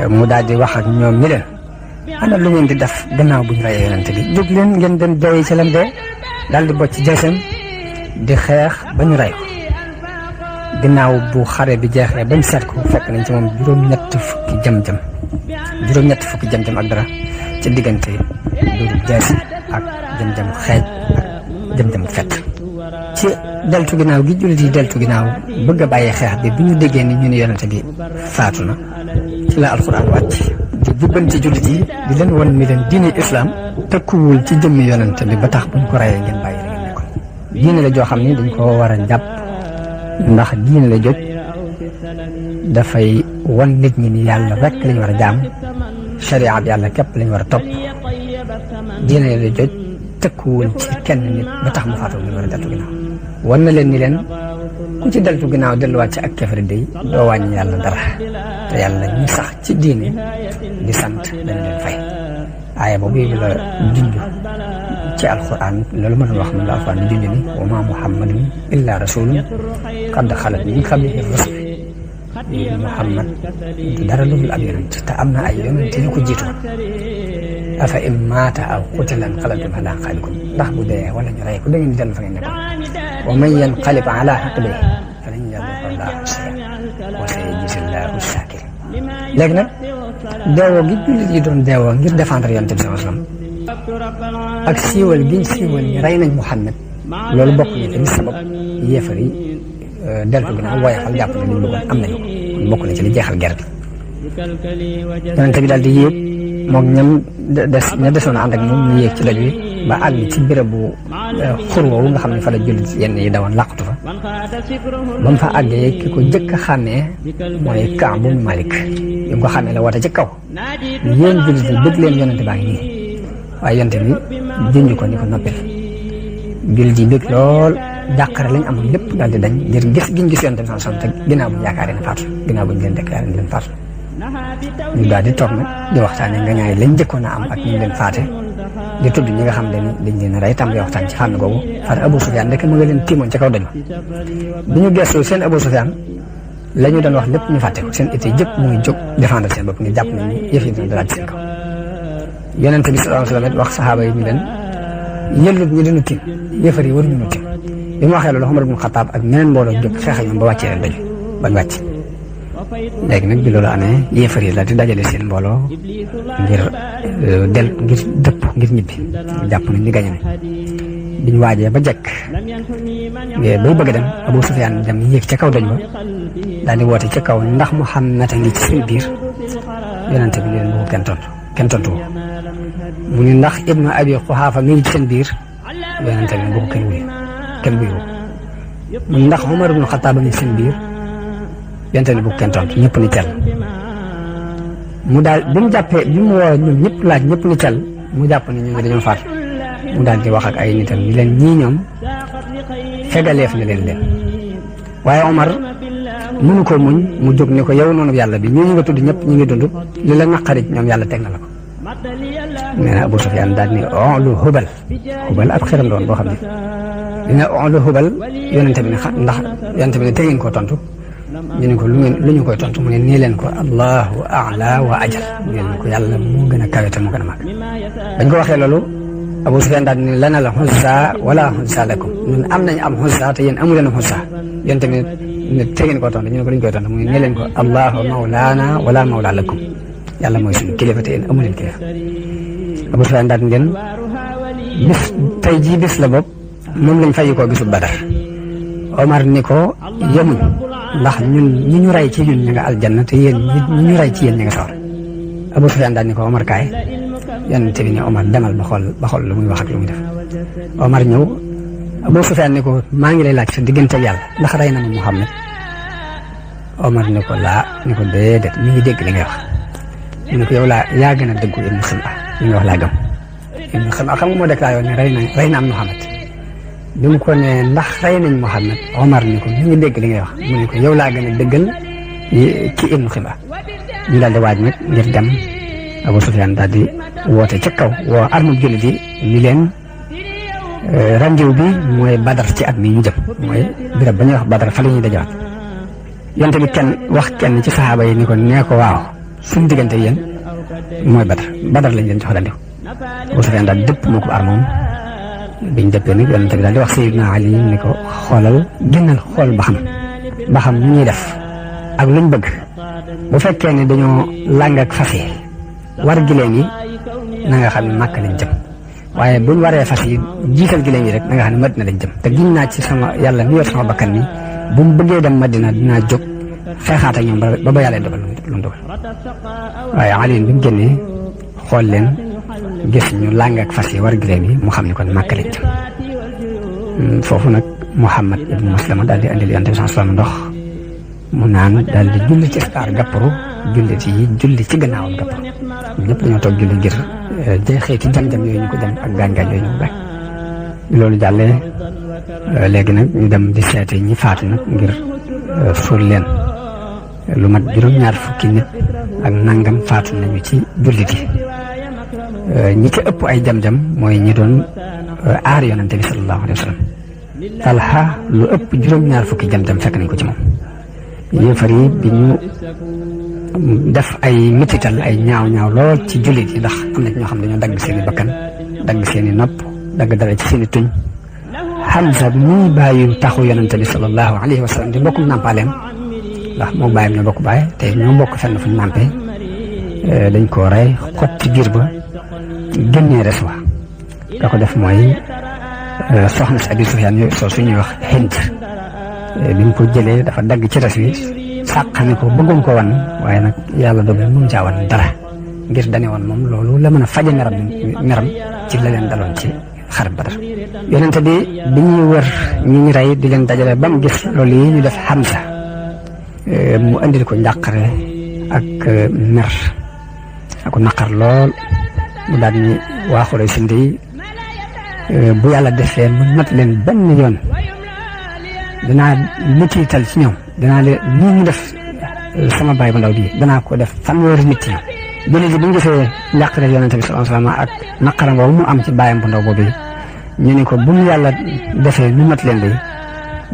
mu daal di wax ak ñoom ñi leen ana lu ngeen di def gannaaw bu ñu reyee Yonent bi jóg leen ngeen dem dee ci lam dee daal di bocc jeesam di xeex ba ñu rey ko gannaaw bu xare bi jeexee bañ seet ko fekk nañ ci moom juróom-ñetti fukki jam-jam ak dara ci diggante dóoru jaasi ak jam-jam xeej ak jam-jam fett ci deltu ginnaaw gi jullit yi deltu ginnaaw bëgg a bàyyi xeex bi ñu déggee ni ñu ne Yonent bi faatu na ci la alxuraan wàcc di jubbanti jullit yi di leen won ni leen diine islam tëkkuwul ci jëmmi Yonent bi ba tax buñ ko rayee ngeen bàyyi la ngeen nekkoon diine la joo xam ni dañ ko war a jàpp ndax diine la joj dafay won nit ñi ni yàlla rek lañ war a jaam sharia bi yàlla képp lañ war a topp diine la joj tëkkuwul ci kenn nit ba tax mu faatu lañ war a deltu ginnaaw wan na leen ni leen ku ci deltu ginnaaw delluwaat ci ak kefari day doo wàññi yàlla dara te yàlla ñi sax ci diine di sant dañ leen fay aaya boobu yéegi la junj ci alquran loolu ma doon wax moom la alquran di junj ni wa ma muhammadun illa rasulun qad xalat min qablihi rusul Muhammad du dara lu dul ab yonent te am na ay yonent yu ko jiitu afa in maata aw qutila inqalabtum ala aqaabikum ndax bu dee wala ñu rey ko da ngeen di dellu fa ngeen nekkoon wa man yanqalib ala aqibihi falan yadurra llaaha shay'an wa sayajzi llaahu shaakiriin léegi nag deewoo gi jullit yi doon deewoo ngir défendre yonent bi sallallahu alayhi wasallam ak siiwal giñ siiwal ni rey nañ Muhammad loolu bokk na ci li sabab yéefar yi deltu ginnaaw woyofal jàpp ne liñ bëggoon am nañu ko bokk na ci li jeexal guerre bi Yonent bi daal di yéeg moom ña desoon a ànd ak moom ñu yéeg ci doj wi ba àgg ci béréb bu xur woowu nga xam ne fa la jullit yenn yi dawoon làqatu fa ba mu fa àggee ki ko jëkk a xàmmee mooy Kaab bu Malik bi mu ko xàmmee la woote ci kaw yéen jullit yi bëgg leen Yonent baa ngi nii waaye Yonent bi junj ko ni ko noppil jullit yi bëgg lool jàqare lañ amoon lépp daal di dañ ngir gis giñ gis Yonent bi sallallahu alayhi wasallam te ginnaaw bu ñu yaakaaree ne faatu ginnaaw bu ñu leen déclaré ne leen faatu ñu daal di toog nag di waxtaane nga ñaay lañ njëkkoon a am ak ñu leen faate di tudd ñi nga xam ne ni dañ leen rey tàmbali waxtaan ci fànn googu far Abu Sufyaan ndeke mu nga leen tiimoon ca kaw dañu bi ñu gëstu seen Abu Sufyaan la ñu doon wax lépp ñu fàtte ko seen été jëpp muy jóg défendre seen bopp ngir jàpp nañ ni yëf yi dina dalaat ci seen kaw Yonent bi sallallahu alayhi wasallam wax saxaaba yi ñu leen yëllut ñu dinu tiim yëfar yi waruñu ñu tiim bi mu waxee loolu Umar ibn Xattaab ak meneen mbooloo jóg xeex ak ñoom ba wàccee leen dañu bañ wàcc léegi nag bi loolu amee yéefar yi la di dajale seen mbooloo ngir dëpp ngir ñibbi jàpp nañ ni gañe ne biñ waajee ba jekk bay bëgg a dem Abu Sufyaan dem yéeg ca kaw doj ba daal di woote ci kaw ndax Muhammad a ngi ci seen biir yonente bi leen bu ko kenn tontu mu ne ndax Ibnu Abi Quhaafa mi ngi ci seen biir yonente bi bu ko kenn wuyu mu ne ndax Umar ibnu Xattaab a ngi ci seen biir yonente bi bu ko kenn tontu ñëpp ni cal mu daal bi mu jàppee bi mu woo ñoom ñëpp laaj ñëpp ni cal mu jàpp ne ñooñu dañoo faat mu daal di wax ak ay nitam ni leen ñii ñoom fegaleef na leen waaye Omar mënu ko muñ mu jóg ni ko yow noonu yàlla bi ñooñu nga tudd ñëpp ñu ngi dund li la naqari ñoom yàlla teg na la ko. nee na Abu Sufyaan daal ni lu Hubal ab xiram doon boo xam ne dina lu Hubal yonente bi ne ndax yonente bi ne te ngeen koo tontu ñu ne ko lu ñu koy tontu mu ne nii leen ko allahu a'la wa ajal ñu ne ko yàlla moo gën a kawe te moo gën a màgg. bañ ko waxee loolu Abu Sufyaan daal ni lana la Uzza wala Uzza lakum ñun am nañ am Uzza te yéen amu leen Uzza yonente bi ne te ngeen koo tontu ñu ne ko lu ñu koy tontu mu ne nii leen ko allahu mawlaana wala mawla lakum yàlla mooy suñu kilifa te yéen amu leen kilifa. Abu Sufyaan daal ni leen bis tey jii bis la bopp moom lañ fay ko bisu Badar. Omar ni ko yemuñ ndax ñun ñi ñu rey ci ñun ña nga aljanna te yéen ñi ñu rey ci yéen ña nga sawar. Abu Sufyaan daal ni ko Omar kaay yonent bi ne Omar demal ba xool lu muy wax ak lu muy def. Omar ñëw Abu Sufyaan ni ko maa ngi lay laaj sa diggante ak yàlla ndax rey na ma Muhammad. Omar ni ko ni ko déedéet mi ngi dégg li ngay wax. mu ne ko yow yaa gën a dëggu Ibnu Xima li nga wax laa gëm. Ibnu Xima xam nga moo déclaré woon ne rey na am Muhammad. bi mu ko ne ndax rey nañ Muhammad Omar ni ko mi ngi dégg li ngay wax mu ne ko yow laa gën a dëggal ci Ibnu Xima. ñu daal di waaj nag ngir dem Abu Sufyaan daal di woote ca kaw woo armée jullit yi ni leen rendez-vous bi mooy Badar ci at mi ñu jëm mooy birab ba ñuy wax Badar fa la ñuy dajawaat. yonte bi kenn ci saxaaba yi ni ko nee ko waaw suñu diggante yéen mooy Badar lañ leen jox rendez-vous. Abu Sufyaan daal dëpp moo ko armoom biñ dëppee nag yonente bi daal di wax Sayyidina Ali ni ko génnal xool ba xam ni ñuy def ak luñ bëgg bu fekkee ne dañoo làng ak fas yi war gileem yi na nga xam ne Makka lañ jëm waaye buñ waree fas yi jiital gileem yi rek na nga xam ne Madina lañ jëm te giñ naa ci sama yàlla mi yor sama bakkan ni bu mu bëggee dem Madina dinaa jóg xeexaat ak ñoom ba yàlla dogal lu mu dogal waaye Ali bi mu génnee xool leen gis ñu làng ak fas yi war gileem yi mu xam ne kon Makka lañ jëm foofu nag Muhammad ibnu Maslama daal di andil Yonent bi sallallahu alayhi wasallam ndox mu naan daal di julli ci star gàpparu julli ci gannaawam gàpparu ñëpp dañoo toog julli ngir jeexeeti jam-jam yooyu ñu ko jam ak gaañ-gaañ yooyu ñu ko gaañ. loolu jàllee léegi nag ñu dem di seeti ñi faatu nag ngir suul leen lu mat juróom-ñaar fukki nit ak nangam faatu nañu ci jullit yi ñi ci ëpp ay jam-jam mooy ñi doon aar yonante bi sallallahu alayhi wa sallam. Talha lu ëpp juróom-ñaar fukki jam-jam fekk nañ ko ci moom. yéefar yi bi ñu def ay mitital ay ñaaw lool ci jullit yi ndax am na ñoo xam dañoo dagg seen i bakkan dagg seen i nopp dagg dara ci seen i tuñ. Hamza bi muy bàyyi taxu yonante bi sallallahu alayhi wa sallam di mbokkum nàmpaaleem ndax moo bàyyam ñoo bokk baay te ñoo bokk fenn fu ñu nàmpee dañ koo rey xot ci biir ba génnee res wa da ko def mooy soxna si Abi Sufyaan yooyu soo suñuy wax Hind bi mu ko jëlee dafa dagg ci res wi sàqami ko bëggoon ko wan waaye nag yàlla dogal mun caa wan dara ngir dane woon moom loolu la mën a faje meram ci la leen daloon ci xare Badar. yonente bi ñuy wër ñi ñu rey di leen dajale ba mu gis loolu yi ñu def Hamza mu andil ko njàqare ak mer ak naqar lool mu daal ni waa Xuraysh yi bu yàlla defee mu mat leen benn yoon danaa mitiital ci ñoom danaa leen nii ñu def sama baay bu ndaw bi danaa ko def fanweeri nit ñi jullit yi bu ñu gisee njàqare yonente bi sallallahu alayhi wasallam ak naqaram boobu mu am ci baayam bu ndaw boobu ñu ni ko bu mu yàlla defee ñu mat leen bi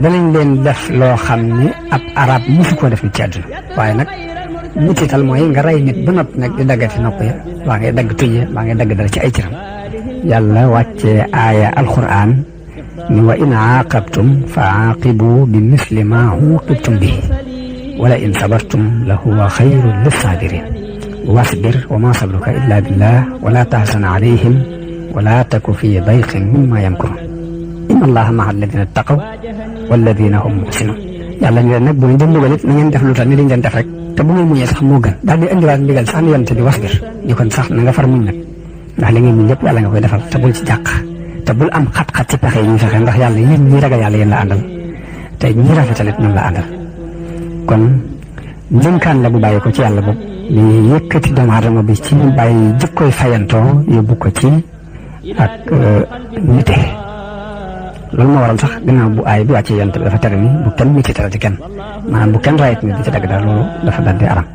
danañ leen def loo xam ni ab arab musu koo def nit ci àdduna waaye nag mitiital mooy nga rey nit ba noppi nag di daggati nopp ya waa ngay dagg tuñ ya waa ngay dagg dara ci ay cëram yàlla wàccee aaya alquran ni wa in aaqabtum fa aaqibu bi misli ma uqibtum bihi wala in sabartum la huwa xayrun lissabirin wasbir wa ma sabruka illa billah wala tahzan alayhim wala taku fi dayqin mimma yamkurun inna allaha ma'a alladina taqaw walladina hum muhsinun yàlla ñu leen nag bu ñu dem mbugal it na ngeen def lu tax ni liñ leen def rek te bu ngeen muñee sax moo gën daal di indiwaat ndigal sax ni yonent bi wasbir ñu kon sax na nga far muñ nag ndax li ngeen muñ yëpp yàlla nga koy defal te bul ci jàq te bul am xat-xat ci pexe yi ñu fexe ndax yàlla yéen ñi ragal yàlla yéen la àndal te ñi rafetalit ñoom la àndal kon njënkaan la bu bàyyi ko ci yàlla boobu li yëkkati doomu aadama bi ci ñu bàyyi jikkoy fayantoo yóbbu ko ci ak nite loolu moo waral sax gannaaw bu aay bi wàccee yonent bi dafa tere ni bu kenn miti tere ci kenn maanaam bu kenn rayit ni di ci dagg dara loolu dafa daldi aram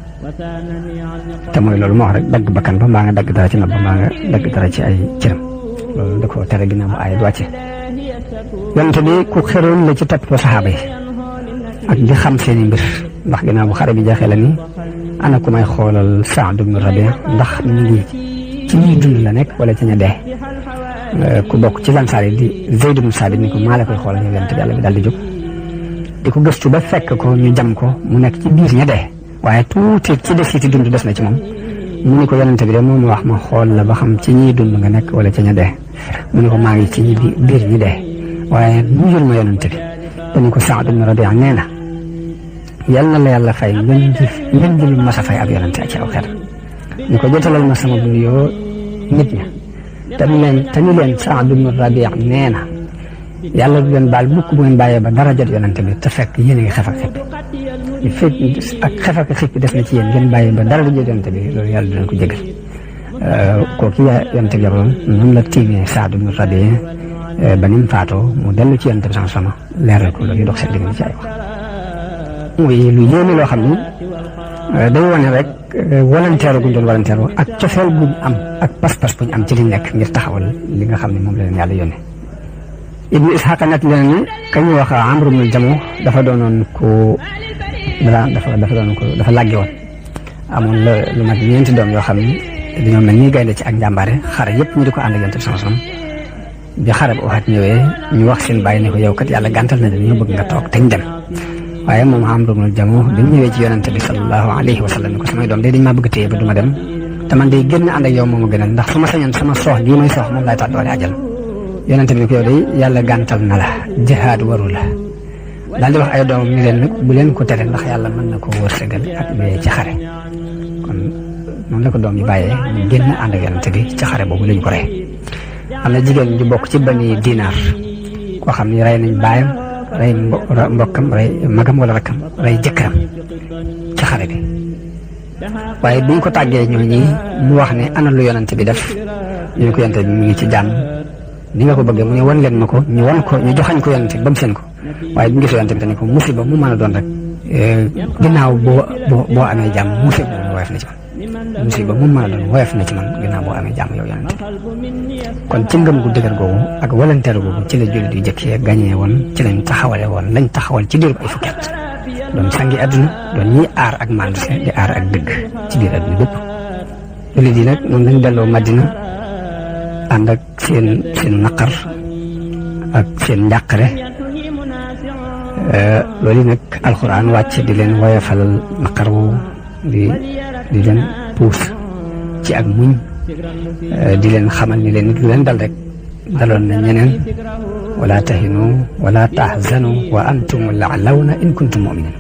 te mooy loolu moo wax rek dagg bakkan ba mbaa nga dagg dara ci nopp ba mbaa nga dagg dara ci ay cëram loolu da ko tere ginnaaw bu aay bi wàccee yonent bi ku xeroon la ci topp saxaaba yi ak di xam seeni mbir ndax ginnaaw bu xare bi jeexee la ni ana ku may xoolal Saad ibn Rabi ndax mi ngi ci ñuy dund la nekk wala ci ña dee ku bokk ci lansaar yi di Zayd ibn Saabit ni ko maa la koy xoolal yow yonent bi yàlla bi daal di jóg di ko gëstu ba fekk ko ñu jam ko mu nekk ci biir ña dee waaye tuuti ci desiti dund des na ci moom mu ni ko yonent bi de moom wax ma xool la ba xam ci ñiy dund nga nekk wala ci ña dee mu ni ko maa ngi ci ñi biir ñi dee waaye nuyul ma yonent bi dañu ko Saad ibn Rabi nee na yal na la yàlla fay ngeen ji lu mas a fay ab yonent ci aw xeet ñu ko jotalal ma sama nuyoo nit ña te ñu leen Saad ibn Rabi nee na yàlla du leen baal mukk bu ngeen bàyyee ba dara jot yonent bi te fekk yéen a ngi xef ak xippi li fekk ak xef ak xippi des na ci yéen ngeen bàyyee ba dara du jot yonent bi loolu yàlla du leen ko jégal kooku yonent bi yabaloon noonu la tiimee Saad ibn Rabi ba ni mu faatoo mu dellu ci yonent bi sama leeral ko loolu dox seen diggante ci ay wax muy lu yéeme loo xam ni day wane rek volontaire guñ doon volontaire ak cofeel guñ am ak pas-pas buñ am ci li nekk ngir taxawal li nga xam ne moom la leen yàlla yónnee Ibnu Isxaaq nag leen ni ka ñu wax Amru bnul Jamuh dafa doonoon ko dafa làggi woon amoon la lu mat ñeenti doom yoo xam ni dañoo mel ni gaynde ci ak njàmbaare xare yëpp ñu di ko ànd ak yonent bi sallallahu alayhi wasallam bi xare bu Uhud ñëwee ñu wax seen bàyyi ne ko yow kat yàlla gàntal na dañoo bëgg nga toog te ñu dem waaye moom Amru bnul Jamuh bi mu ñëwee ci yonent bi sallallahu alayhi wa sallam ni ko samay doom day dañ maa bëgg téye ba du ma dem te man day génn ànd ak yow moom a gënal ndax su ma sañoon sama soox gii may soox moom laay taat doole ajal yonent bi ni ko yow day yàlla gàntal na la jihaad waru la daal di wax ay doomam ni leen nag bu leen ko tere ndax yàlla mën na ko wërsëgal ak bee ci xare kon noonu la ko doom yi bàyyee ñu génn ànd ak yonent bi ci xare boobu lañ ko rey am na jigéen ju bokk ci bani dinaar koo xam ni rey nañ baayam rey mbokkam rey magam wala rakkam rey jëkkëram ci xare bi waaye biñ ko tàggee ñooñi mu wax ne ana lu yonent bi def ñu ne ko yonent bi mu ngi ci jàmm ni nga ko bëggee mu ne wan leen ma ko ñu wan ko ñu joxañ ko yonent bi ba mu seen ko waaye bu ñu gisee yonent bi te ne ko musiba mu mën a doon rek ginnaaw boo amee jàmm musiba mu woyof na ci man musiba mu mën a doon woyof na ci man ginnaaw boo amee jàmm yow yonent bi kon ci ngëm gu dëgër googu ak volontaire googu ci la jullit yu jëkkee gañee woon ci lañ taxawale woon lañ taxawal ci diiru ay fukki at doon sangi àdduna doon ñiy aar ak manduse di aar ak dëgg ci biir àdduna bépp jullit yi nag noonu lañ delloo Madina ànd ak seen naqar ak seen njàqare loolu nag alxuraan wàcc di leen woyofalal naqar woowu di leen puus ci ak muñ di leen xamal ni leen nit lu leen dal rek daloon na ñeneen wala tahinu wala tahzanu wa antum la'lawna in kuntum mu'minin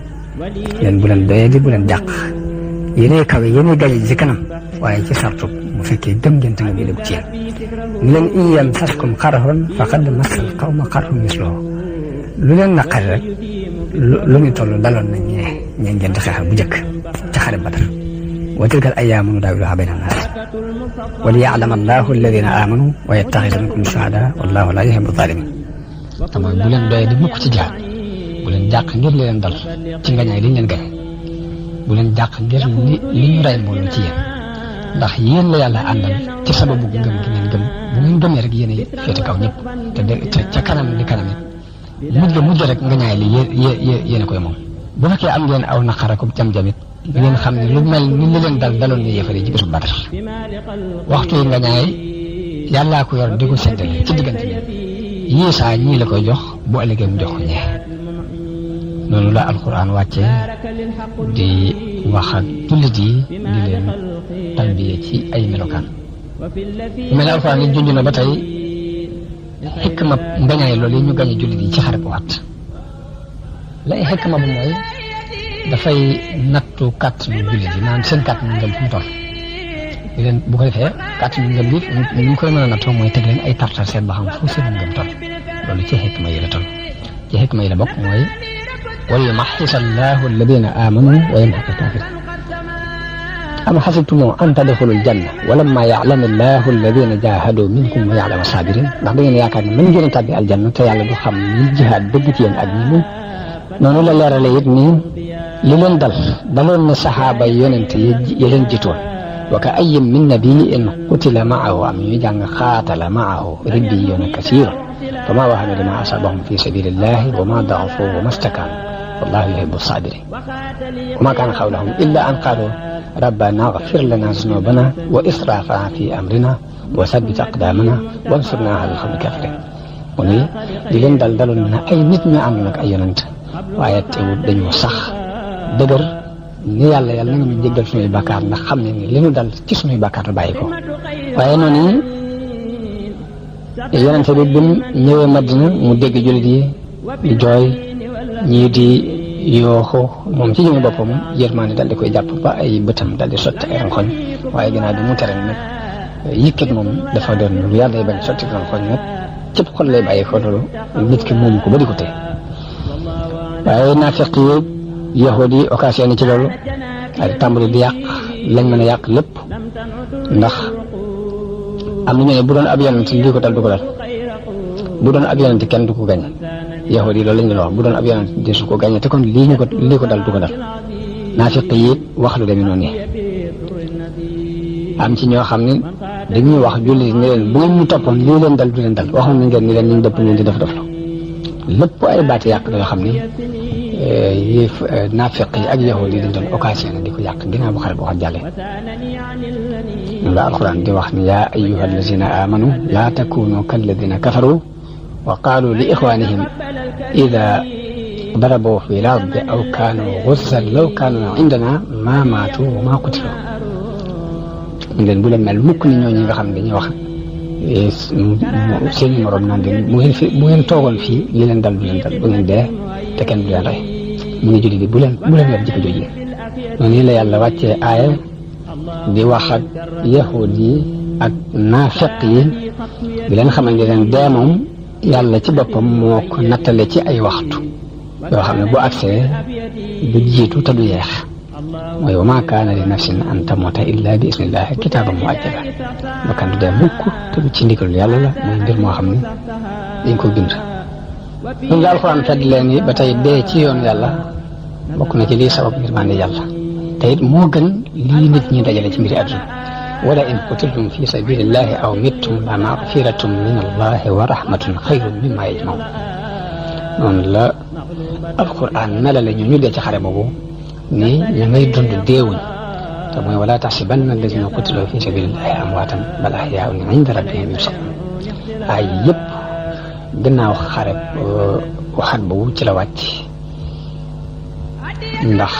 leen bu leen doyee di bu leen jàq yéenay kawe yéenay gañe ci kanam waaye ci sartu bu fekkee gëm ngeen te nga bi déggu ci yéen ñu leen in yamsaskum qarhun faqad massal qawma qarhun misluhu lu leen naqari rek lu muy toll daloon na ñee ngeen di xeexal bu njëkk ci xare Badar wa tilka al ayyaamu nudaawiluhaa bayna an-naas wa liya'lama Allaahu alladhiina aamanuu wa yattakhidha minkum shuhadaa wallaahu laa yuhibbu az-zaalimiin te mooy bu leen doyee di mukk ci jihaad bu leen jàq ngir li leen dal ci ngañaay li ñu leen gañe bu leen jàq ngir li ñu rey mbooloo ci yéen ndax yéen la yàlla àndal ci sababu ngëm gi ngeen gëm bu ngeen gëmee rek yéen a féete kaw ñëpp te ca kanam di kanam it mujj rek ngañaay li yéen a koy moom bu fekkee am ngeen aw naqar ak jam-jamit ngeen xam ne lu mel ni li leen daloon ñu yéefare ci bisu Badar waxtu yi ngañaay yàllaa ko yor di ko seddale ci diggante bi yii saa ñii la koy jox bu ëllëgee mu jox ko ñee noonu la alquran wàccee di wax ak jullit yi di leen tarbiye ci ay melokaan mel alquran yi junj na ba tey xikma ngañaay loolu yi ñu gañe jullit yi ci xare bu waat lay xikma ba mooy dafay nattu kàttanu jullit yi naan seen kàttanu ngëm fu mu toll di leen bu ko defee kàttanu ngëm bi ni ñu koy mën a nattoo mooy teg leen ay tartar seet ba xam fu seen ngëm toll loolu ci xikma yi la toll ci xikma yi la bokk mooy wa yumaxxisa allahu alladina amanu wa yamxaqu alkafirin am xasibtum an tadxulul janna walamma ya'lamu allahu alladina jahadu minkum wa ya'lamu sabirin ndax da ngeen yaakaar ne mën ngeen a tàbbi aljanna te yàlla du xam ñi jihaad dëgg ci yéen ak ñi mun noonu la leerale it nii li leen daloon na saxaaba yonent yi leen jiitoon wa ka ayyin min nabiyyin qutila ma'ahu am ñuy jàng qaatala ma'ahu ribbiyuuna kasiirun famaa wahanu limaa asaabahum fi sabilillahi wa maa da'ufu wa maa stakaanu wallahu yuhibbu saabiriin wa maa kaana qawluhum illaa an qaaluu rabbana ighfir lana zunubana wa israfana fi amrina wa thabbit aqdamana wansurna ala al-qawmi al-kafirin mu ne di leen daloon na ay nit ñu ànd nag ay yonent waaye teewul dañoo sax dëgër ni yàlla na nga ñu jéggal suñuy bàkkaar ndax xam ne ni li ñu dal ci suñuy bàkkaar la bàyyi ko waaye noonu yonent bi bi mu ñëwee Madina mu dégg jullit yi di jooy ñii di yooxu moom ci jëmi boppam yërmaande dal di koy jàpp ba ay bëtam dal di sotti ay rankoñ waaye ginnaaw bi mu tere nag yëkkat moom dafa doon lu yàlla day bañ sotti rankoñ nag cëpp xol lay bàyyi ko loolu nit ki moom ko ba di ko tee waaye naafiq yi yahud yi occasion ci loolu ay tàmbali di yàq lañ mën a yàq lépp ndax am na ñu ne bu doon ab yonent lii ko dal du ko dal bu doon ab yonent kenn du ko gañ yahud yi loolu lañ leen wax bu doon ab yonent di su ko gañe te kon lii ko dal du ko dal naafiq yi wax lu demee noonu am ci ñoo xam ne dañuy wax julli ni leen bu ngeen ñu toppoon lii leen dal du leen dal waxoon nañ leen ni leen ñu dëpp ngeen di def la lépp ay baati yàq yoo xam ni naafiq yi ak yahud yi dañ doon occasion di ko yàq ginnaaw bu xare boo xam jàllee la alquran di wax ni yaa ayyuha allazina amanu laa takunu kalladina kafaru wa qaalu li ixwanihim ida daraboo fi l-ardi aw kaanu guzzan law kaanu indana ma maatu wa ma qutilu ñu leen bu leen mel mukk ni ñooñu nga xam ne dañuy wax seen morom naan leen bu ngeen toogoon fii li leen dal du leen dal bu ngeen dee te kenn du leen rey mu ngi julli di bu leen yor jikko jooju noonu la yàlla wàccee aaya di wax ak yahud yi ak naafiq yi di leen xamal ne leen dee moom yàlla ci boppam moo ko nattale ci ay waxtu yoo xam ne bu agsee du jiitu te du yeex mooy wa maa kaana li nafsin an tamuuta illa bi isnillahi kitaaban muajjala bakkan du dee mukk te du ci ndigalu yàlla la mooy mbir moo xam ne dañ ko bind ñun la alxuraan fedd leen yi ba tey dee ci yoon yàlla bokk na ci lii sabab yërmande yàlla te it moo gën lii nit ñi dajale ci mbiri àdduna wala in qutiltum fi sabilillahi aw mittum la magfiratum min allahi wa rahmatun xayrun mimma yajmaun noonu la alxuraan melale ñu dee ci xare boobu ni ña ngay dund deewuñ te mooy wala taxsibanna alladina qutilu fi sabilillahi amwaatan bal ahyaa'un inda rabbihim yurzaqun ay yëpp gannaaw xare waxat boobu ci la wàcc ndax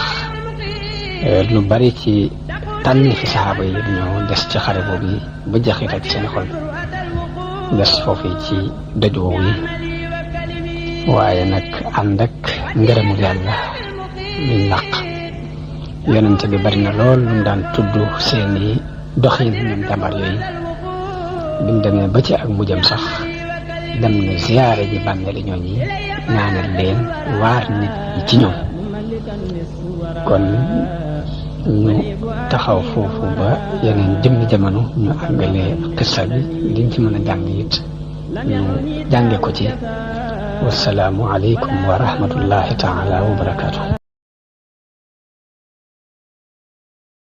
lu bari ci tànni fi saxaaba yi dañoo des ci xare boobu yi ba jaxital ci seen xol des foofu ci doj woowu yi waaye nag ànd ak ngërëmul yàlla luñ làq yonente bi bari na lool lu mu daan tudd seeni doxin ñoom jàmbar yooyu bi mu demee ba ci ak mujjam sax dem na ziyaare ji bàmmeeli ñooñi ñaanal leen waar nit ñi ci ñoom kon ñu taxaw foofu ba yeneen jëmmi jamono ñu àggalee xissa bi liñ ci mën a jàng it ñu jànge ko ci wasalaamu aleykum wa rahmatullahi taala wa barakaatu.